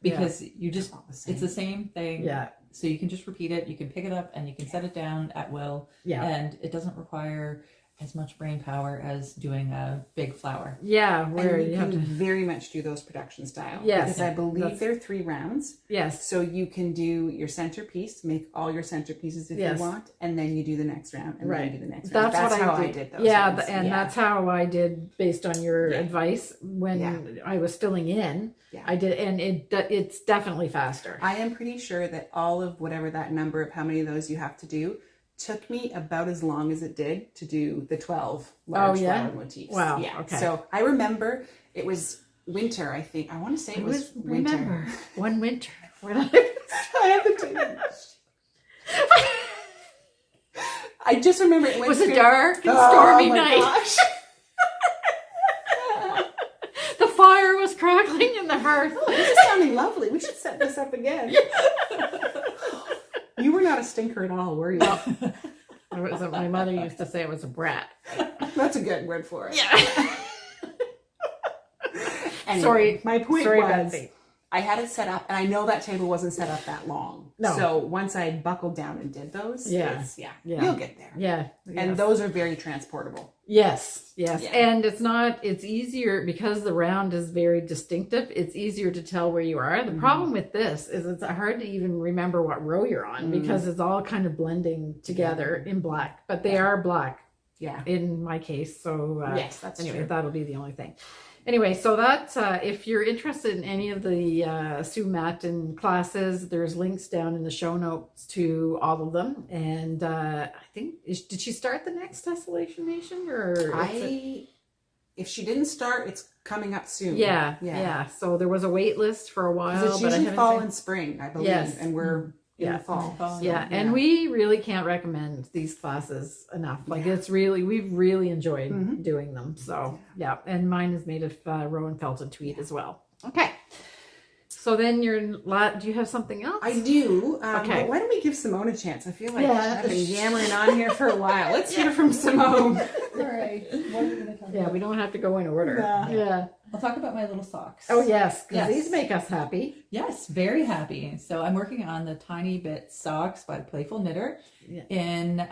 Because you just, it's the same thing. Yeah. So you can just repeat it. You can pick it up and you can set it down at will. Yeah. And it doesn't require as much brain power as doing a big flower. Yeah. Where and you have to very much do those production style. Yes. Because I believe they're 3 rounds. Yes. So you can do your centerpiece, make all your centerpieces if you want, and then you do the next round, and then you do the next round. That's how I did those. Yeah, that's how I did based on your advice when I was filling in. Yeah. I did, and it's definitely faster. I am pretty sure that all of whatever that number of how many of those you have to do took me about as long as it did to do the 12 large flower motifs. Wow. Yeah. Okay. So I remember it was winter, I think. I want to say it was winter. Remember one winter when I I have the two. I just remember it was a dark and stormy night. Gosh. The fire was crackling in the hearth. Oh, this is sounding lovely. We should set this up again. You were not a stinker at all, were you? My mother used to say it was a brat. That's a good word for it. Yeah. Anyway, Sorry. my point Sorry, was, Betsy. I had it set up, and I know that table wasn't set up that long. No. So once I buckled down and did those, Yeah. you'll get there. Yeah. And those are very transportable. Yes. Yeah. And it's easier because the round is very distinctive. It's easier to tell where you are. The problem with this is it's hard to even remember what row you're on because it's all kind of blending together in black, but they are black. Yeah. In my case. So Yes, that's anyway, true. that'll be the only thing. Anyway, so that's if you're interested in any of the Sue Matin classes, there's links down in the show notes to all of them. And I think did she start the next Tessellation Nation or if she didn't start, it's coming up soon. Yeah. So there was a wait list for a while. It's but I usually haven't fall seen- and spring, I believe, Yes. and we're in the fall. Yeah, and we really can't recommend these classes enough. Like we've really enjoyed doing them. So and mine is made of Rowan felted tweed as well. Okay, so then do you have something else? I do. Okay. But why don't we give Simone a chance? I feel like Yeah. I've been yammering on here for a while. Let's hear from Simone. All right. What are we going to talk Yeah, about? we don't have to go in order. No. Yeah. I'll talk about my little socks. Oh yes, because Yes. these make us happy. Yes, very happy. So I'm working on the Tiny Bit Socks by Playful Knitter in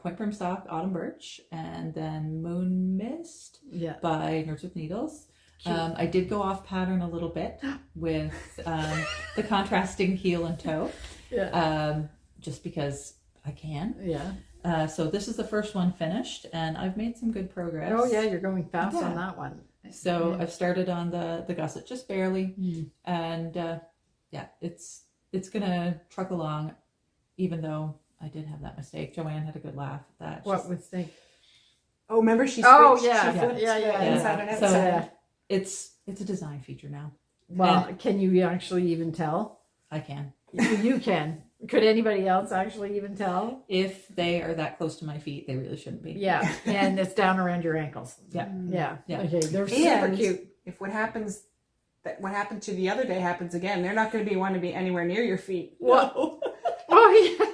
Point Brim Sock Autumn Birch and then Moon Mist Yeah. by Nerds with Needles. I did go off pattern a little bit with the contrasting heel and toe, just because I can. Yeah. So this is the first one finished, and I've made some good progress. Oh yeah, you're going fast Yeah. on that one. So I've started on the gusset just barely, and it's gonna truck along, even though I did have that mistake. Joanne had a good laugh at that. What mistake? Oh, remember she switched? Oh, She yeah. flipped Yeah. the inside and So outside. it's a design feature now. Well, can you actually even tell? I can. You can. Could anybody else actually even tell? If they are that close to my feet, they really shouldn't be. Yeah, and it's down around your ankles. Yeah. Yeah. Yeah. Okay, they're super And cute. if what happened to the other day happens again, they're not going to want to be anywhere near your feet. No. Oh yeah.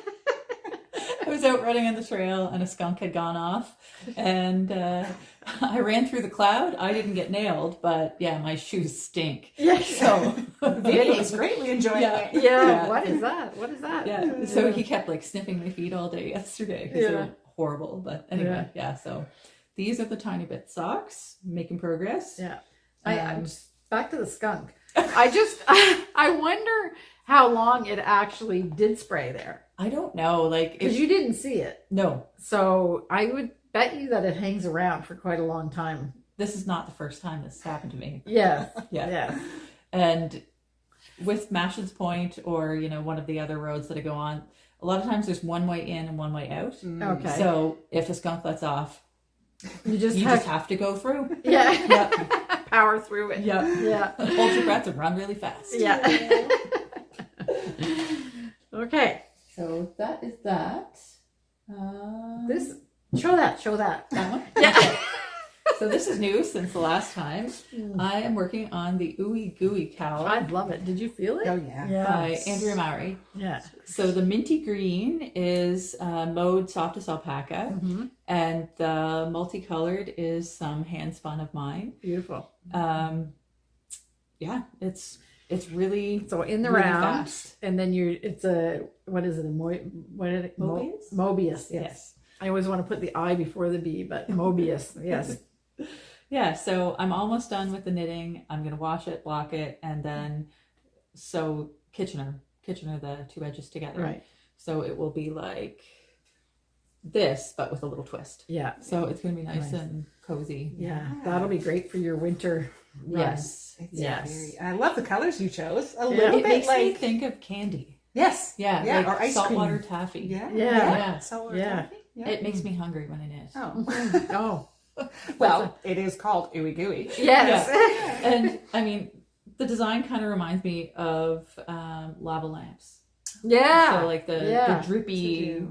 I was out running on the trail and a skunk had gone off, and I ran through the cloud. I didn't get nailed, but yeah, my shoes stink. Yeah. So Vinny's greatly enjoying it. Yeah. Yeah. What is that? What is that? yeah, so he kept like sniffing my feet all day yesterday because Yeah. they're horrible. But anyway, yeah. So these are the Tiny Bit Socks, making progress. Yeah. I'm back to the skunk. I wonder how long it actually did spray there I don't know, like because you didn't see it. no, So I would bet you that it hangs around for quite a long time. this is not the first time this happened to me. Yes. Yeah. Yes. And with Mashins Point or, one of the other roads that I go on, a lot of times there's one way in and one way out. Okay. So if a skunk lets off, you you just have have to go through. yeah. Yep. Power through it. Yep. Yeah. Hold your breath and run really fast. Yeah. Okay. So that is that. Show that. That one? Yeah. Okay. So this is new since the last time. I am working on the Ooey Gooey Cowl I love it. Did you feel it? Oh, yeah. by Andrea Mowry. Yeah. So the minty green is mowed softest alpaca, Mm-hmm. and the multicolored is some hand spun of mine. Beautiful. Yeah, it's really So in the really round, fast. and then it's a what is it? Mobius? Mobius. Yes. I always want to put the I before the B, but Mobius. Yes. Yeah, so I'm almost done with the knitting. I'm gonna wash it, block it, and then sew Kitchener the two edges together. Right. So it will be like this, but with a little twist. Yeah. So it's gonna be nice and cozy. Yeah. That'll be great for your winter. run. Yes. It's Yes. and I love the colors you chose. A Yeah. little It bit makes me like think of candy. yes, Yeah, yeah, like or ice saltwater cream. taffy. Yeah, Yeah. Yeah. Saltwater Yeah. taffy? Yeah. It makes me hungry when I knit. Oh, Oh. Well, it is called Ooey Gooey. Yes. And I mean, the design kind of reminds me of lava lamps. Yeah. So like the Yeah. drippy.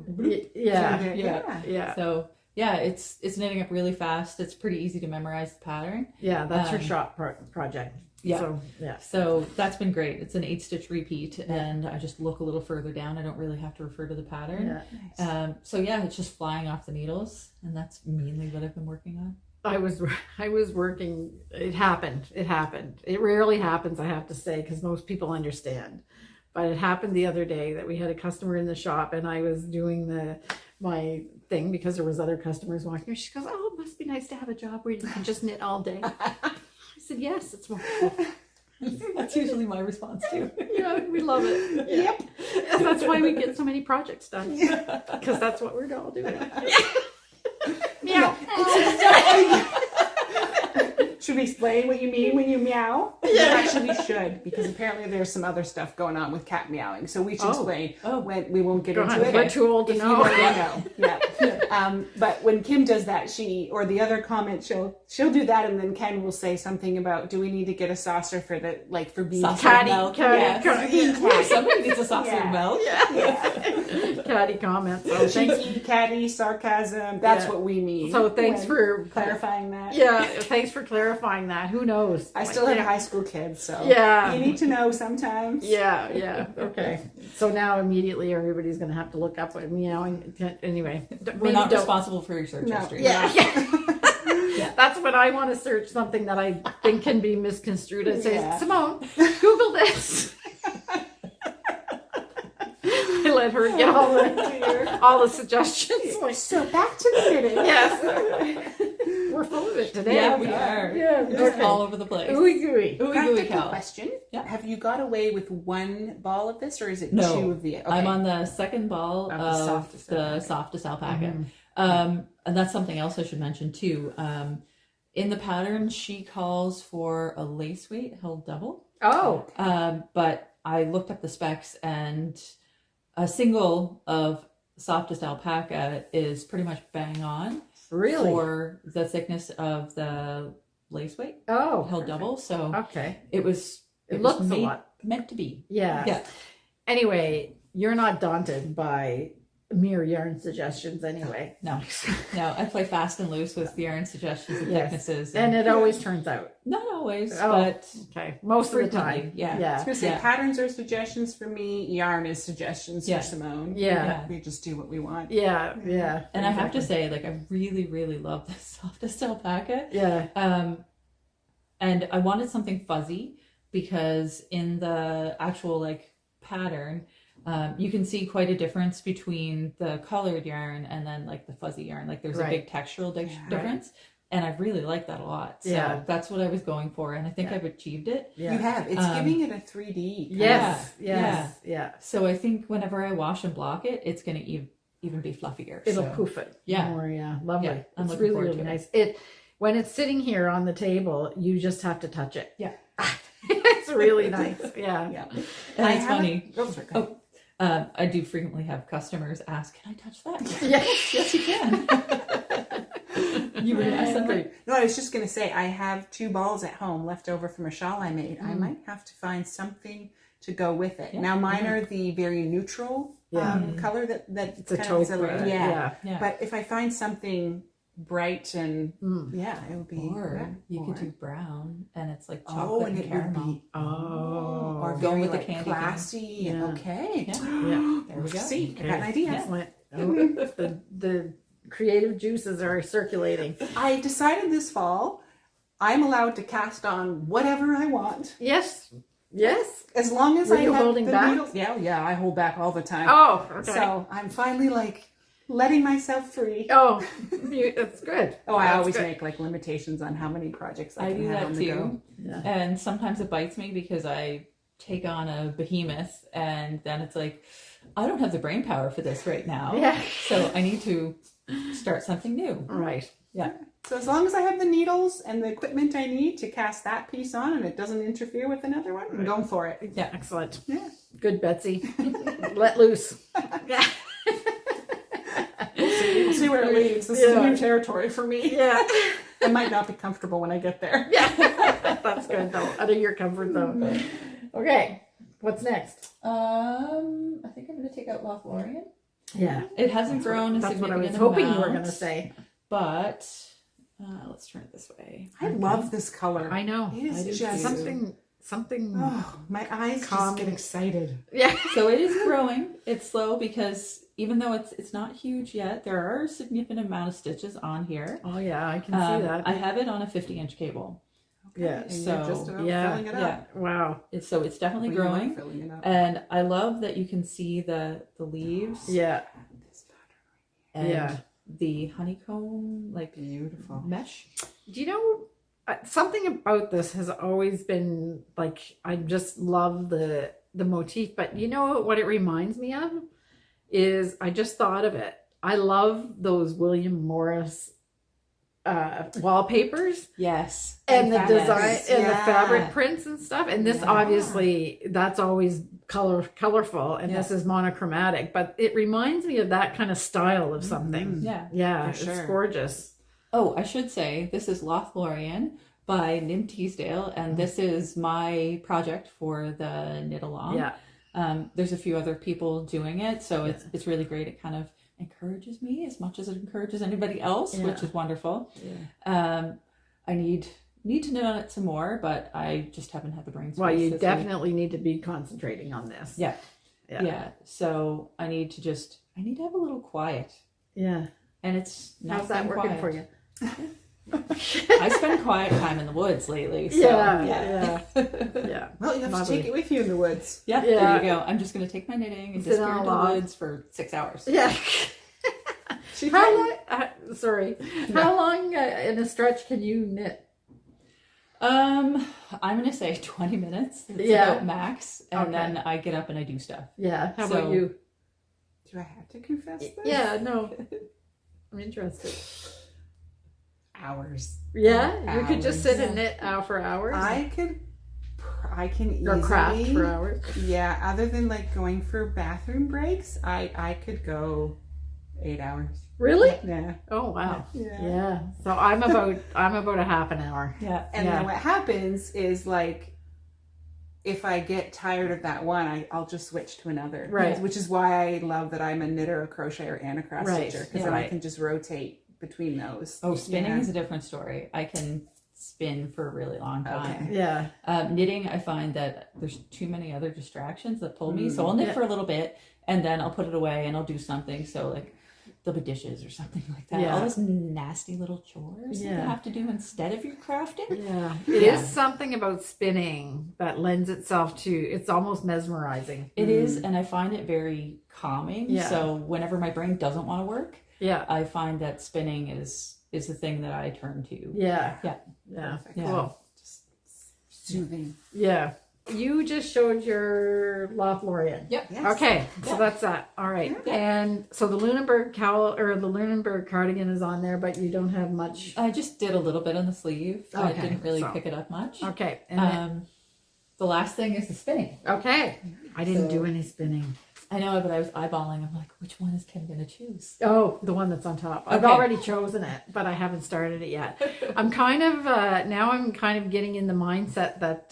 Yeah. So yeah, it's knitting up really fast. It's pretty easy to memorize the pattern. Yeah, that's your shop project. Yeah. So, yeah. So that's been great. It's an 8-stitch repeat, and I just look a little further down. I don't really have to refer to the pattern. Yeah. So yeah, it's just flying off the needles, and that's mainly what I've been working on. I was working. It happened. It rarely happens, I have to say, because most people understand. But it happened the other day that we had a customer in the shop, and I was doing my thing because there was other customers walking here. She goes, "Oh, it must be nice to have a job where you can just knit all day." I said, "Yes, it's wonderful." That's usually my response too. Yeah, we love it. Yep. And that's why we get so many projects done, because that's what we're all doing. Meow. Should we explain what you mean when you meow? Yeah. Actually, we should, because apparently there's some other stuff going on with cat meowing. So we should explain. When we won't get into it. We're too old to If know. you know, you know. Yeah. But when Kim does that, or the other comment, she'll do that, and then Ken will say something about, do we need to get a saucer for being Catty, milk. catty, Yeah. Somebody needs a saucer of Yeah. milk. Yeah. catty comments. So Cheeky, catty, sarcasm. That's what we mean. So thanks for clarifying that. Yeah, thanks for clarifying that. Who knows? I still have high school kids, so Yeah. you need to know sometimes. Yeah. Okay. So now immediately everybody's going to have to look up what meowing. Anyway, We're not responsible for your search history. Yeah. That's when I want to search something that I think can be misconstrued. It says, Simone, Google this. I let her get all the suggestions. So back to the knitting. Yes. We're full of it today. Yeah, we are. Yeah. It's all over the place. Ooey gooey. Ooey gooey Practical cow. question. Yeah. Have you got away with one ball of this, or is it No. 2 of the? Okay. I'm on the second ball Of the of softest the alpaca. softest alpaca. Mm-hmm. And that's something else I should mention too. In the pattern, she calls for a lace weight held double. Oh. But I looked up the specs, and a single of softest alpaca is pretty much bang on Really? for the thickness of the lace weight Oh. held double. So Okay. it was It was looks a lot. meant to be. Yeah. Yeah. Anyway, you're not daunted by mere yarn suggestions anyway. No, I play fast and loose with yarn suggestions and Yes. thicknesses. And it always turns out. Not always, Oh, but okay. Most of the frequently, time. yeah. I was Yeah. gonna say Yeah. patterns are suggestions for me. Yarn is suggestions Yeah. for Simone. Yeah. We just do what we want. Yeah. Yeah. and I have to say, like, I really, really love the softest alpaca. Yeah. And I wanted something fuzzy because in the actual like pattern, you can see quite a difference between the colored yarn and then like the fuzzy yarn. Like there's a Right. big textural difference. And I really like that a lot. So Yeah. that's what I was going for. And I think Yeah. I've achieved it. Yeah. You have. It's giving it a 3D. kind Yes. of- Yes. Yeah. So I think whenever I wash and block it, it's going to even be fluffier. It'll so. poof it. Yeah. More, yeah. Lovely. Yeah, I'm It's looking really, forward really to nice. When it's sitting here on the table, you just have to touch it. Yeah. It's really nice. Yeah. Yeah. And I it's have funny. Sorry, go ahead. I do frequently have customers ask, "Can I touch that?" Yeah. Yes, you can. You were gonna ask something? No, I was just going to say, I have 2 balls at home left over from a shawl I made. I might have to find something to go with it. Yeah. Now, mine are the very neutral color that It's a kind taupe. of yeah. Yeah. But if I find something bright and it would be. Or you could do brown, and it's like Oh, chocolate and and it would caramel. be Oh. or Go very with the like candy classy. cane. Okay. Yeah. Yeah. There we go. See, I got an Okay. idea. Excellent. Oh, the creative juices are circulating. I decided this fall I'm allowed to cast on whatever I want. Yes. Yes. As long as Were I you have holding the back? needles. Yeah, I hold back all the time. Oh, okay. So I'm finally like letting myself free. Oh, that's good. Oh, I That's always good. make like limitations on how many projects I I can do have that on the go. too. Yeah. And sometimes it bites me because I take on a behemoth, and then it's like, I don't have the brain power for this right now. Yeah. So I need to start something new. Right. Yeah. So as long as I have the needles and the equipment I need to cast that piece on and it doesn't interfere with another one, I'm going for it. Yeah. Excellent. Yeah. Good, Betsy. Let loose. Yeah. see. We'll see where it leads. This is new territory for me. Yeah. I might not be comfortable when I get there. Yeah. That's good though. Out of your comfort zone. Okay. What's next? I think I'm going to take out Lothlorien. Yeah. It hasn't grown a That's what I significant was hoping you were amount, going to say. But let's turn it this way. I love this color. I know. It is I do just too. something. Oh, my eyes just get excited. Yeah. So it is growing. It's slow because even though it's not huge yet, there are a significant amount of stitches on here. Oh yeah, I can see that. I have it on a 50-inch cable. Yeah. And So, you're just about yeah, filling it Yeah. up. Wow. So it's definitely Well, you are growing. filling it up. And I love that you can see the leaves Yeah. This pattern. and Yeah. the honeycomb like Beautiful. mesh. Do you know something about this has always been like I just love the motif, but you know what it reminds me of is I just thought of it. I love those William Morris wallpapers Yes. and the fabric design prints, and the yeah. fabric prints and stuff. And this Yeah. obviously that's always colorful, and this is monochromatic, but it reminds me of that kind of style of something. Yeah. Yeah, For it's sure. gorgeous. Oh, I should say this is Lothlorien by Teasdale, and this is my project for the knit along. Yeah. There's a few other people doing it, so it's really great. It kind of encourages me as much as it encourages anybody else, which is wonderful. Yeah. I need to knit on it some more, but I just haven't had the brain space. Well, you this definitely need to be concentrating on this. week. Yeah. Yeah. So I need to have a little quiet, Yeah. and it's not How's that been working quiet. for you? I spend quiet time in the woods lately. So, Yeah. Yeah. Well, you have Lovely. to take it with you in the woods. Yeah, Yeah. there you go. I'm just going to take my knitting and Sit disappear on a into the log. woods for 6 hours. Yeah. She How long? Sorry. How long in a stretch can you knit? I'm going to say 20 minutes. It's Yeah. about max. And Okay. then I get up and I do stuff. Yeah. How So- about you? Do I have to confess this? Yeah. No. I'm interested. Hours. Yeah. You could just Hours. sit and knit for hours. I can easily. or craft for hours. Yeah, other than like going for bathroom breaks, I could go 8 hours. Really? Yeah. Oh wow. Yeah. Yeah. So I'm about a half an hour. Yeah. And Yeah. then what happens is like if I get tired of that one, I'll just switch to another. Right. Which is why I love that I'm a knitter, a crocheter, and a cross Right. stitcher. Because Yeah. then I Right. can just rotate between those. Oh, spinning Yeah. is a different story. I can spin for a really long time. Okay. Yeah. Knitting, I find that there's too many other distractions that pull me. So I'll knit Yeah. for a little bit and then I'll put it away and I'll do something. So like there'll be dishes or something like that. Yeah. All those nasty little chores that you Yeah. have to do instead of your crafting. Yeah. It is something about spinning that lends itself to, it's almost mesmerizing. It is, and I find it very calming. Yeah. So whenever my brain doesn't want to work, Yeah. I find that spinning is the thing that I turn to. Yeah. Yeah. Yeah. Perfect. Yeah. Cool. Just soothing. Yeah. You just showed your Lothlorien. Yep. Yes. Okay, so Yeah. that's that. All right. Yeah. And so the Lunenburg cowl or the Lunenburg cardigan is on there, but you don't have much. I just did a little bit on the sleeve. I Okay, didn't really so- pick it up much. Okay. And then, The last thing is the spinning. okay. I didn't So- do any spinning. I know, but I was eyeballing. I'm like, which one is Kim going to choose? Oh, the one that's on top. I've Okay. already chosen it, but I haven't started it yet. I'm kind of now I'm kind of getting in the mindset that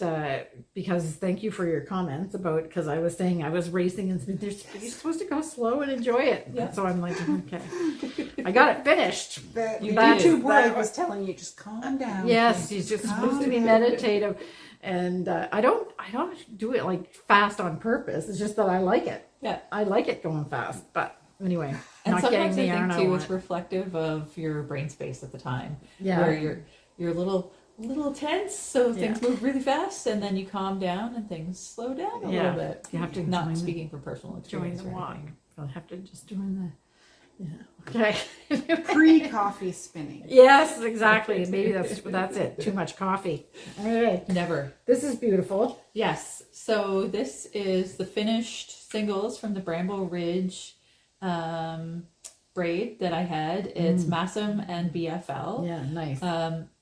because thank you for your comments about because I was saying I was racing and you're supposed to go slow and enjoy it. Yeah. So I'm like, okay, I got it finished. The You did. YouTube word That- was telling you just calm down. Yes, he's just supposed to be meditative, and I don't do it like fast on purpose. It's just that I like it. Yeah. I like it going fast. But anyway, And not getting sometimes the I yarn think I too, want. it's reflective of your brain space at the time. Yeah. Where you're a little tense, so things move really fast, and then you calm down and things slow down a little bit. You have to Not join the- speaking from personal join experience. the or walk. anything. I'll have to just join the. Yeah. Okay. Pre-coffee spinning. Yes, exactly. Maybe that's it. Too much coffee. All right. Never. This is beautiful. Yes. So this is the finished singles from the Bramble Ridge braid that I had. It's Massam and BFL. Yeah. Nice.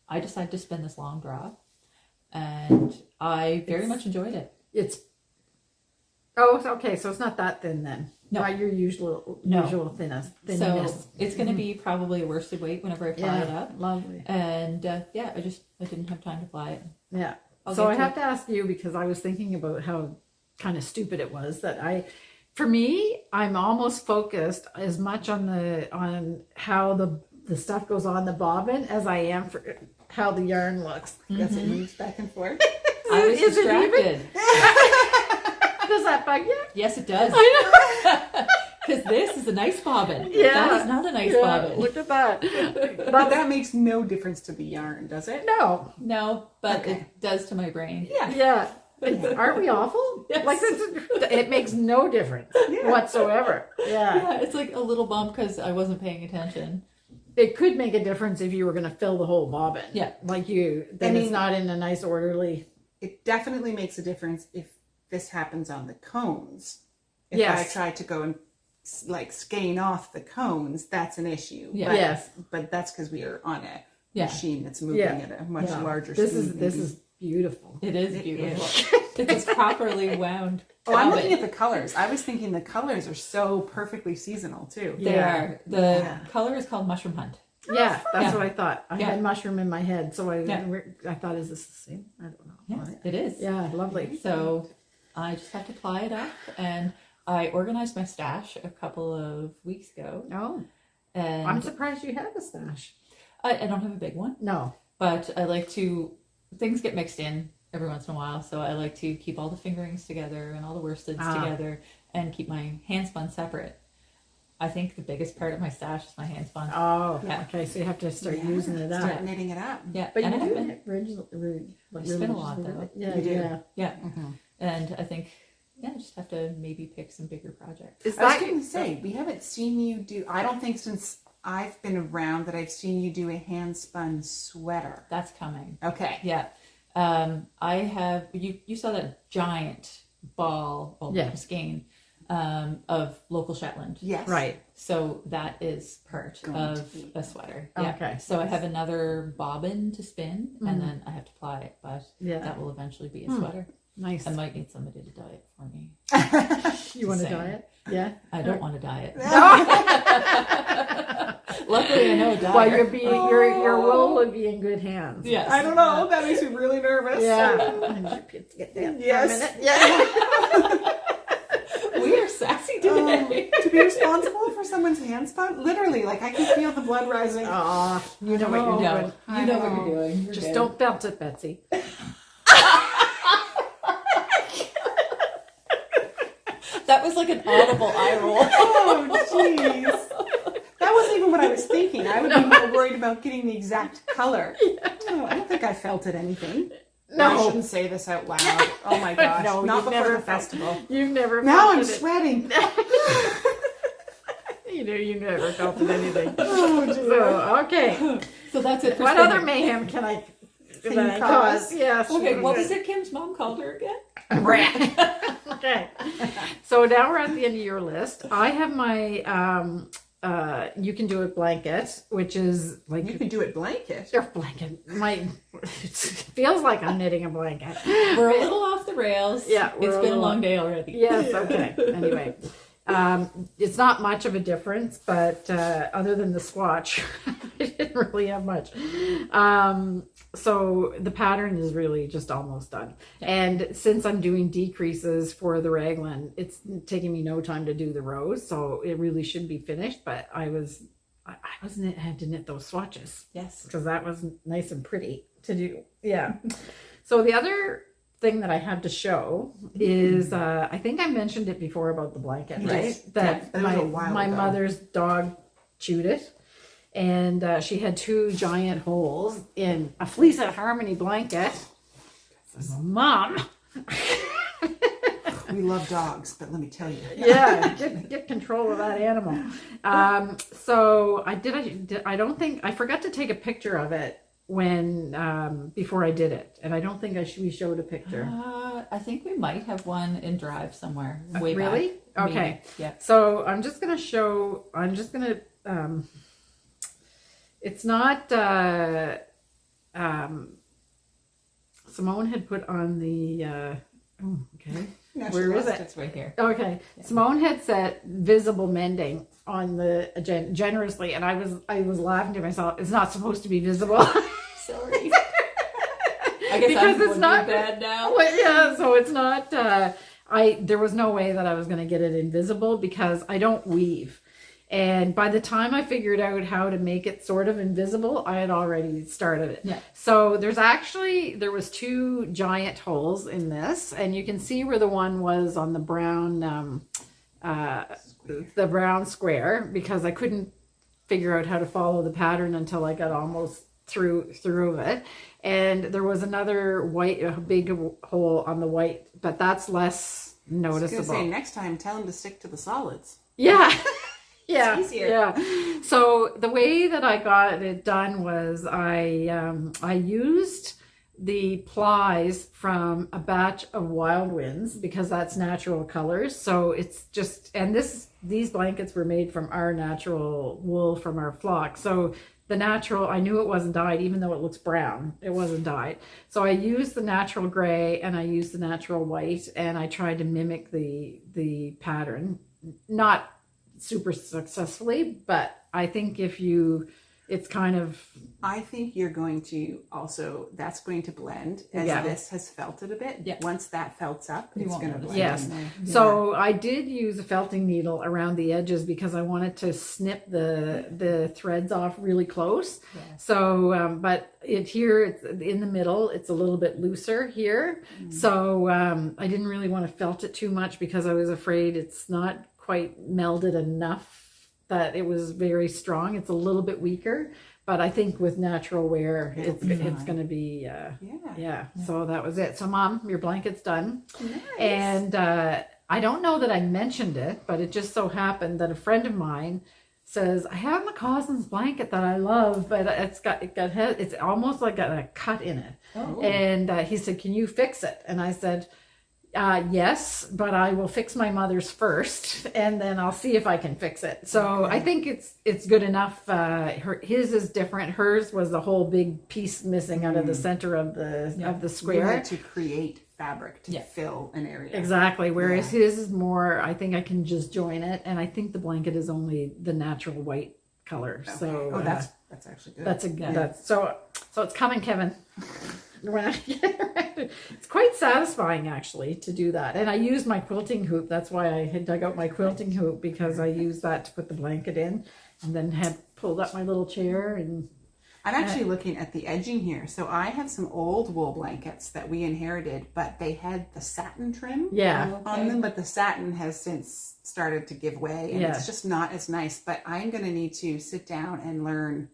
I decided to spin this long drop, and I very much enjoyed it. It's Oh, okay. So it's not that thin then. No. Not your usual thinness. So it's going to be probably a worsted weight whenever I fly it up. Lovely. And I didn't have time to fly it. Yeah. I'll So get I to have it. to ask you, because I was thinking about how kind of stupid it was that for me, I'm almost focused as much on how the stuff goes on the bobbin as I am for how the yarn looks. Yes, it moves back and forth. I was Is it distracted. Does that bug you? Yes, it does. I know. Because this is a nice bobbin. Yeah. That is not a nice bobbin. Look at that. But that makes no difference to the yarn, does it? No. No, but Okay. it does to my brain. Yeah. Yeah. Aren't we awful? Yes. Like it makes no difference whatsoever. Yeah. Yeah, it's like a little bump because I wasn't paying attention. It could make a difference if you were going to fill the whole bobbin. Yeah. Like then it's not in a nice orderly. It definitely makes a difference if this happens on the cones. If Yes. I try to go and like skein off the cones, that's an issue. Yeah. But, Yes. But that's because we are on a Yeah. machine that's moving at a much larger This speed. is beautiful. It is beautiful. It's properly wound. Oh, I'm bobbin. looking at the colors. I was thinking the colors are so perfectly seasonal too. They Yeah. are. The Yeah. color is called Mushroom Hunt. Yeah, that's Yeah. what I thought. I Yeah. had mushroom in my head, so Yeah. I thought, is this the same? I don't know. Yeah, it is. Yeah, lovely. So I just have to ply it up, and I organized my stash a couple of weeks ago. Oh, And I'm surprised you have a stash. I don't have a big one, No. but I like to, things get mixed in every once in a while, so I like to keep all the fingerings together and all the worsteds together and keep my hand spun separate. I think the biggest part of my stash is my hand spun. Oh, Yeah. okay. So you have to start using it up. Start knitting it up. Yeah, But you and I have do been- it really. I spin a lot, though. Yeah, You do. yeah. Yeah, and I think I just have to maybe pick some bigger projects. Is I was that going to say, we haven't seen you do, I don't think since I've been around that I've seen you do a hand spun sweater. That's coming. Okay. Yeah. I have, you saw that giant ball skein of local Shetland. Yes. right? So that is part Going of to be- a sweater. Yeah. Okay. So I have another bobbin to spin and then I have to ply it, but Yeah. that will eventually be a sweater. Nice. I might need somebody to dye it for me. You want to Same. dye it? Yeah. I don't want to dye it. Luckily, I know a dyer. Well, your wool would be in good hands. Yes. I don't know. That makes me really nervous. Yeah. Get that Yes. for a minute. Yeah. We are sassy today. To be responsible for someone's hand spun, literally, like I can feel the blood rising. Aw, you know what you're No, doing. you know what you're doing. You're Just good. don't belt it, Betsy. That was like an audible eye roll. Oh, jeez. That wasn't even what I was thinking. I would be more worried about getting the exact color. Oh, I don't think I felt it anything. No. I shouldn't say this out loud. Oh my gosh. No, Not you've before never the festival. You've never Now I'm felt it. sweating. You never felt it anything. Oh, dear. So, okay. So that's it for What spinning. other mayhem can I you cause? cause? Yes. Okay, what was it Kim's mom called her again? Okay. So now we're at the end of your list. I have my you can do it blanket, which is like You can do it blanket. your blanket. It feels like I'm knitting a blanket. We're a little off the rails. Yeah, we're It's a been a little long day already. Yes, okay. Anyway. It's not much of a difference, but other than the swatch, I didn't really have much. So the pattern is really just almost done. And since I'm doing decreases for the raglan, it's taking me no time to do the rows, so it really should be finished. But I had to knit those swatches Yes. because that was nice and pretty to do. Yeah. So the other thing that I have to show is I think I mentioned it before about the blanket, You right? did. That Yeah, that was a while my ago. mother's dog chewed it, and she had 2 giant holes in a Fleece at Harmony blanket. So, Mom, We love dogs, but let me tell you. yeah, get control of that animal. So I don't think I forgot to take a picture of it when before I did it, and I don't think we showed a picture. I think we might have one in Drive somewhere. Way Really? back. Okay. Maybe. Yeah. So I'm just gonna it's not Simone had put on the okay. Now Where is it? It's right here. Okay. Simone had set visible mending on the agenda generously, and I was laughing to myself. It's not supposed to be visible. Sorry. I guess Because I'm it's not bad now. Well, yeah, so it's not. There was no way that I was going to get it invisible because I don't weave. And by the time I figured out how to make it sort of invisible, I had already started it. Yeah. So there was 2 giant holes in this, and you can see where the one was on the brown, the brown square, because I couldn't figure out how to follow the pattern until I got almost through it. And there was another big hole on the white, but that's less I was noticeable. going to say, next time, tell him to stick to the solids. Yeah. Yeah. It's easier. Yeah. So the way that I got it done was I used the plies from a batch of Wild Winds because that's natural colors. So it's just, and these blankets were made from our natural wool from our flock. So the natural, I knew it wasn't dyed, even though it looks brown, it wasn't dyed. So I used the natural gray and I used the natural white, and I tried to mimic the pattern. Not super successfully, but I think it's kind of, I think you're going to also, that's going to blend as this has felted a bit. Yeah. Once that felts up, You it's won't going to notice. blend. yes. in there. So I did use a felting needle around the edges because I wanted to snip the threads off really close. Yeah. So, but it's in the middle, it's a little bit looser here. So I didn't really want to felt it too much because I was afraid it's not quite melded enough that it was very strong. It's a little bit weaker, but I think with natural wear, it's going to be, yeah. So that was it. So Mom, your blanket's done. Nice. And I don't know that I mentioned it, but it just so happened that a friend of mine says, I have McCausland's blanket that I love, but it's almost like got a cut in it. Oh. And he said, can you fix it? And I said, yes, but I will fix my mother's first, and then I'll see if I can fix it. So I think it's good enough. His is different. Hers was the whole big piece missing out of the center of the You square. had to create fabric to fill an area. Exactly. Whereas his is more, I think I can just join it, and I think the blanket is only the natural white color. Okay. So that's actually good. that's so it's coming, Kevin. It's quite satisfying actually to do that. And I used my quilting hoop. That's why I had dug out my quilting hoop, because I used that to put the blanket in, and then had pulled up my little chair. And I'm actually looking at the edging here. So I have some old wool blankets that we inherited, but they had the satin trim on them, but the satin has since started to give way, and it's just not as nice. But I'm going to need to sit down and learn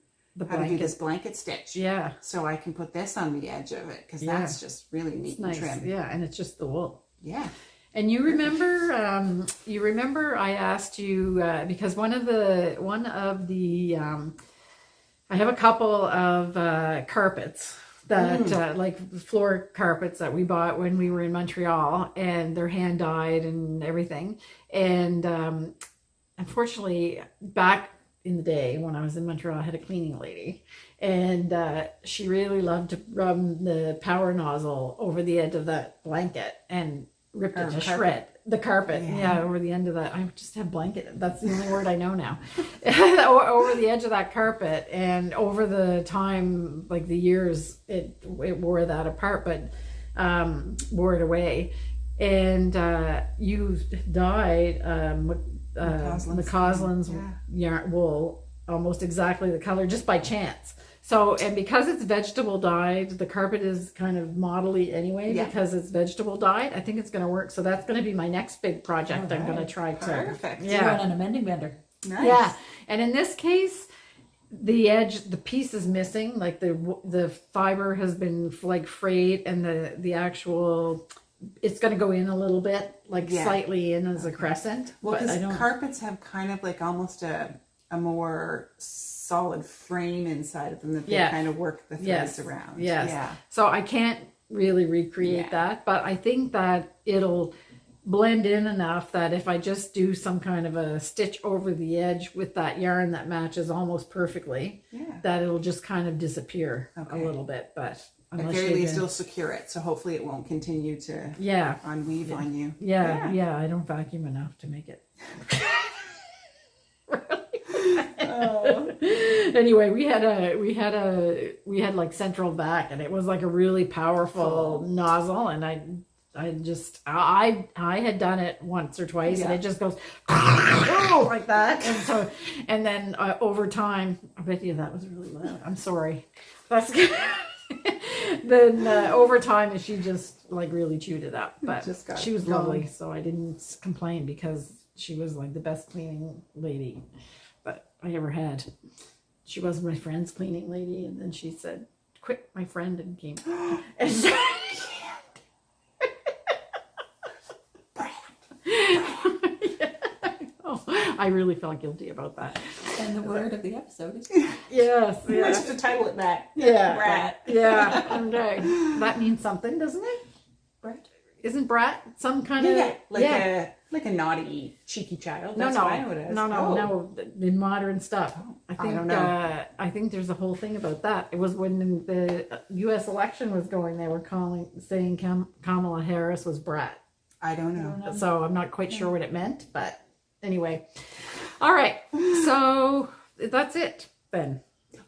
how to do this blanket stitch. Yeah. So I can put this on the edge of it, because that's just really neat and nice. trim. Yeah, and it's just the wool. Yeah. And you remember I asked you because one of the I have a couple of carpets that like floor carpets that we bought when we were in Montreal, and they're hand dyed and everything. And unfortunately, back in the day when I was in Montreal, I had a cleaning lady, and she really loved to rub the power nozzle over the edge of that blanket and ripped it to shred. The carpet, over the end of that. I just have blanket. That's the only word I know now. Over the edge of that carpet, and over the time, like the years, it wore that apart, but wore it away. And you dyed McCausland's yarn wool almost exactly the color, just by chance. So, and because it's vegetable dyed, the carpet is kind of modelly anyway, because it's vegetable dyed. I think it's going to work. So that's going to be my next big project. I'm going to try to. Perfect. You run on a mending bender. Nice. Yeah. And in this case, the piece is missing. Like the fiber has been like frayed, and the actual, it's going to go in a little bit, like slightly in as a crescent. Well, because carpets have kind of like almost a more solid frame inside of them that they kind of work the threads around. Yes. Yeah. So I can't really recreate that, but I think that it'll blend in enough that if I just do some kind of a stitch over the edge with that yarn that matches almost perfectly, that it'll just kind of disappear a little bit. But At Unless very you least, get- it'll secure it. So hopefully it won't continue to Yeah. unweave on you. Yeah. I don't vacuum enough to make it. Oh. Anyway, we had like central vac, and it was like a really powerful nozzle, and I had done it once or twice, and it just goes like that, and then over time, I bet you that was really loud. I'm sorry. That's good. Then over time, she just like really chewed it up, but Just got she was gone. lovely, so I didn't complain because she was like the best cleaning lady that I ever had. She was my friend's cleaning lady, and then she said, "Quit, my friend," and came. And so, I really felt guilty about that. And the word of the episode is Yes, You might have to title it that. yeah, Brat. yeah. Okay, that means something, doesn't it? Brat. Isn't brat some kind of Like a naughty, cheeky child. No, That's no, what I know it as. no, Oh. no. The modern stuff. I think. don't know. I think there's a whole thing about that. It was when the U.S. election was going. They were saying Kamala Harris was brat. I don't know. So I'm not quite sure what it meant, but anyway. All right. So that's it then.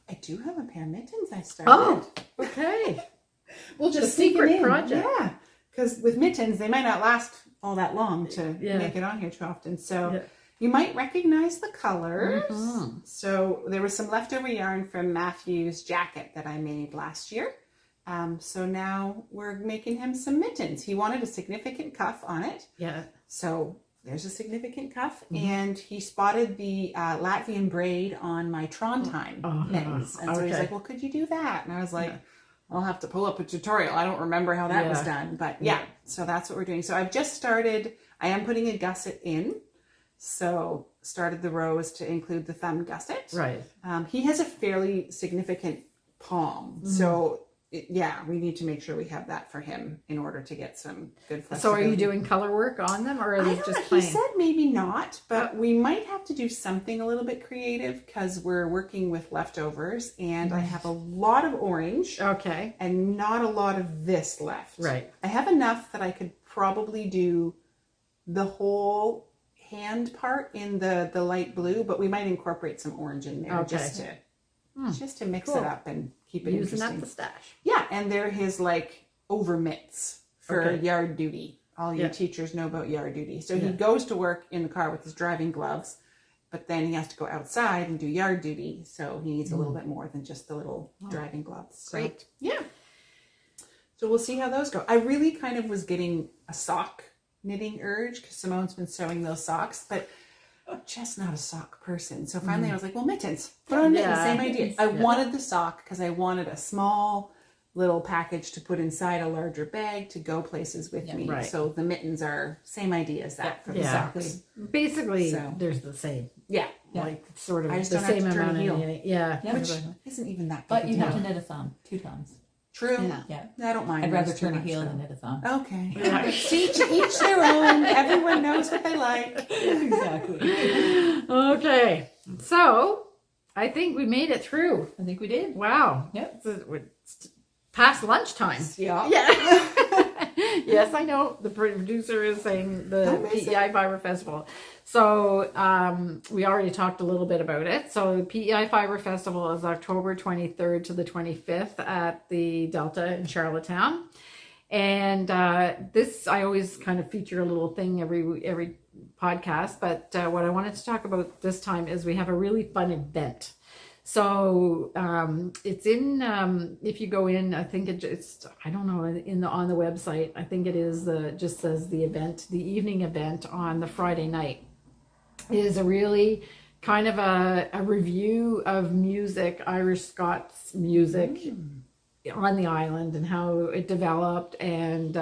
I do have a pair of mittens I started. Oh, okay. We'll The just sneak 'em secret in. project. Yeah. Because with mittens, they might not last all that long to Yeah. make it on here too often. So Yeah. you might recognize the colors. Mhm. So there was some leftover yarn from Matthew's jacket that I made last year. So now we're making him some mittens. He wanted a significant cuff on it. Yeah. So there's a significant cuff. And he spotted the Latvian braid on my Trondheim mittens. And so he's okay. like, well, could you do that? And I was like, I'll have to pull up a tutorial. I don't remember how that was Yeah. done. But yeah, so that's what we're doing. So I've just started, I am putting a gusset in. So started the rows to include the thumb gusset. Right. He has a fairly significant palm. So we need to make sure we have that for him in order to get some good So flexibility. are you doing color work on them, or are I they don't just know. plain? He said maybe not, but we might have to do something a little bit creative because we're working with leftovers and I have a lot of orange Okay. and not a lot of this left. Right. I have enough that I could probably do the whole hand part in the light blue, but we might incorporate some orange in there Okay. just to mix Cool. it up and keep it Using interesting. up the stash. Yeah, and they're his like over mitts for Okay. yard duty. All you Yeah. teachers know about yard duty. So he Yeah. goes to work in the car with his driving gloves, but then he has to go outside and do yard duty. So he needs a little bit more than just the little driving gloves. So, Great. yeah. So we'll see how those go. I really kind of was getting a sock knitting urge because Simone's been sewing those socks, but I'm just not a sock person. So finally I was like, well, mittens. Put on mittens, Yeah. same idea. I wanted the sock because I wanted a small little package to put inside a larger bag to go places with me. Right. So the mittens are same idea as that for the Yeah. socks. Basically, So. there's the same. Yeah. Like sort of I just the don't have same to turn amount a heel. of knitting. Yeah. Yeah. Which isn't even that big But a you deal. have to knit a thumb 2 times. True. Yeah. Yeah. I don't mind. I'd rather those too turn a much, heel though. than knit a thumb. Okay. Yeah. See, to each their own. Everyone knows what they like. Exactly. Okay. So I think we made it through. I think we did. Wow. Yep. It's past lunchtime. Yeah. Yeah. Yes, I know. The producer is saying the PEI Fibre Festival. So we already talked a little bit about it. So the PEI Fibre Festival is October 23rd to the 25th at the Delta in Charlottetown. And this, I always kind of feature a little thing every podcast. But what I wanted to talk about this time is we have a really fun event. So it's in if you go in, I think it's I don't know on the website. I think it is just says the event, the evening event on the Friday night. It is a really kind of a review of music, Irish Scots music on the island and how it developed, and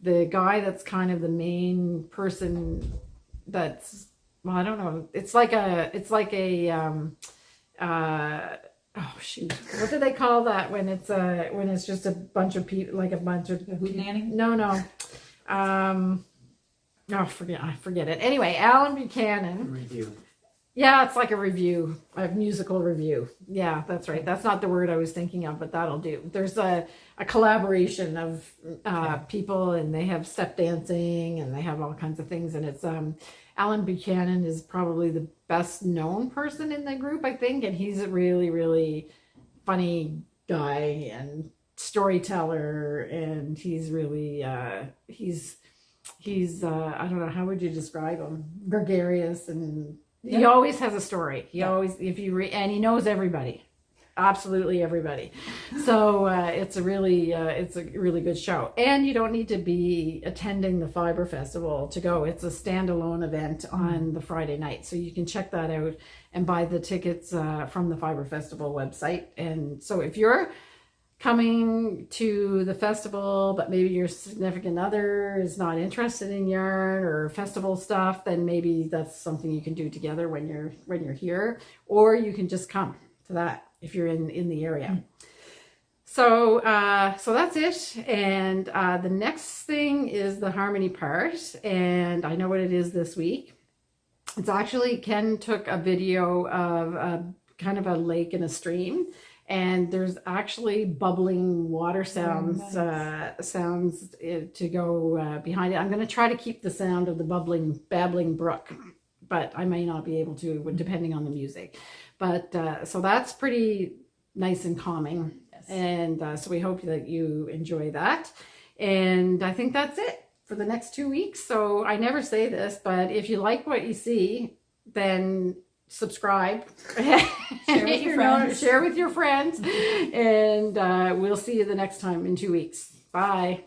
the guy that's kind of the main person that's, well, I don't know, it's like a oh shoot, what do they call that when it's just a bunch of people, like a bunch of hootenanny? No. I forget it. Anyway, Alan Buchanan. Review. Yeah, it's like a musical review. Yeah, that's right. That's not the word I was thinking of, but that'll do. There's a collaboration of people, and they have step dancing, and they have all kinds of things. And it's Alan Buchanan is probably the best known person in the group, I think, and he's a really, really funny guy and storyteller, and he's really he's I don't know, how would you describe him? Gregarious, and he always has a story. He always, if you and he knows everybody, absolutely everybody. So it's a really good show, and you don't need to be attending the Fibre Festival to go. It's a standalone event on the Friday night, so you can check that out and buy the tickets from the Fibre Festival website. And so if you're coming to the festival, but maybe your significant other is not interested in yarn or festival stuff, then maybe that's something you can do together when you're here, or you can just come to that if you're in the area. So that's it. And the next thing is the harmony part, and I know what it is this week. It's actually, Ken took a video of kind of a lake and a stream, and there's actually bubbling water sounds to go behind it. I'm going to try to keep the sound of the babbling brook, but I may not be able to, depending on the music. But so that's pretty nice and calming. Yes. And so we hope that you enjoy that. And I think that's it for the next 2 weeks. So I never say this, but if you like what you see, then subscribe, share with your friends, and we'll see you the next time in 2 weeks. Bye.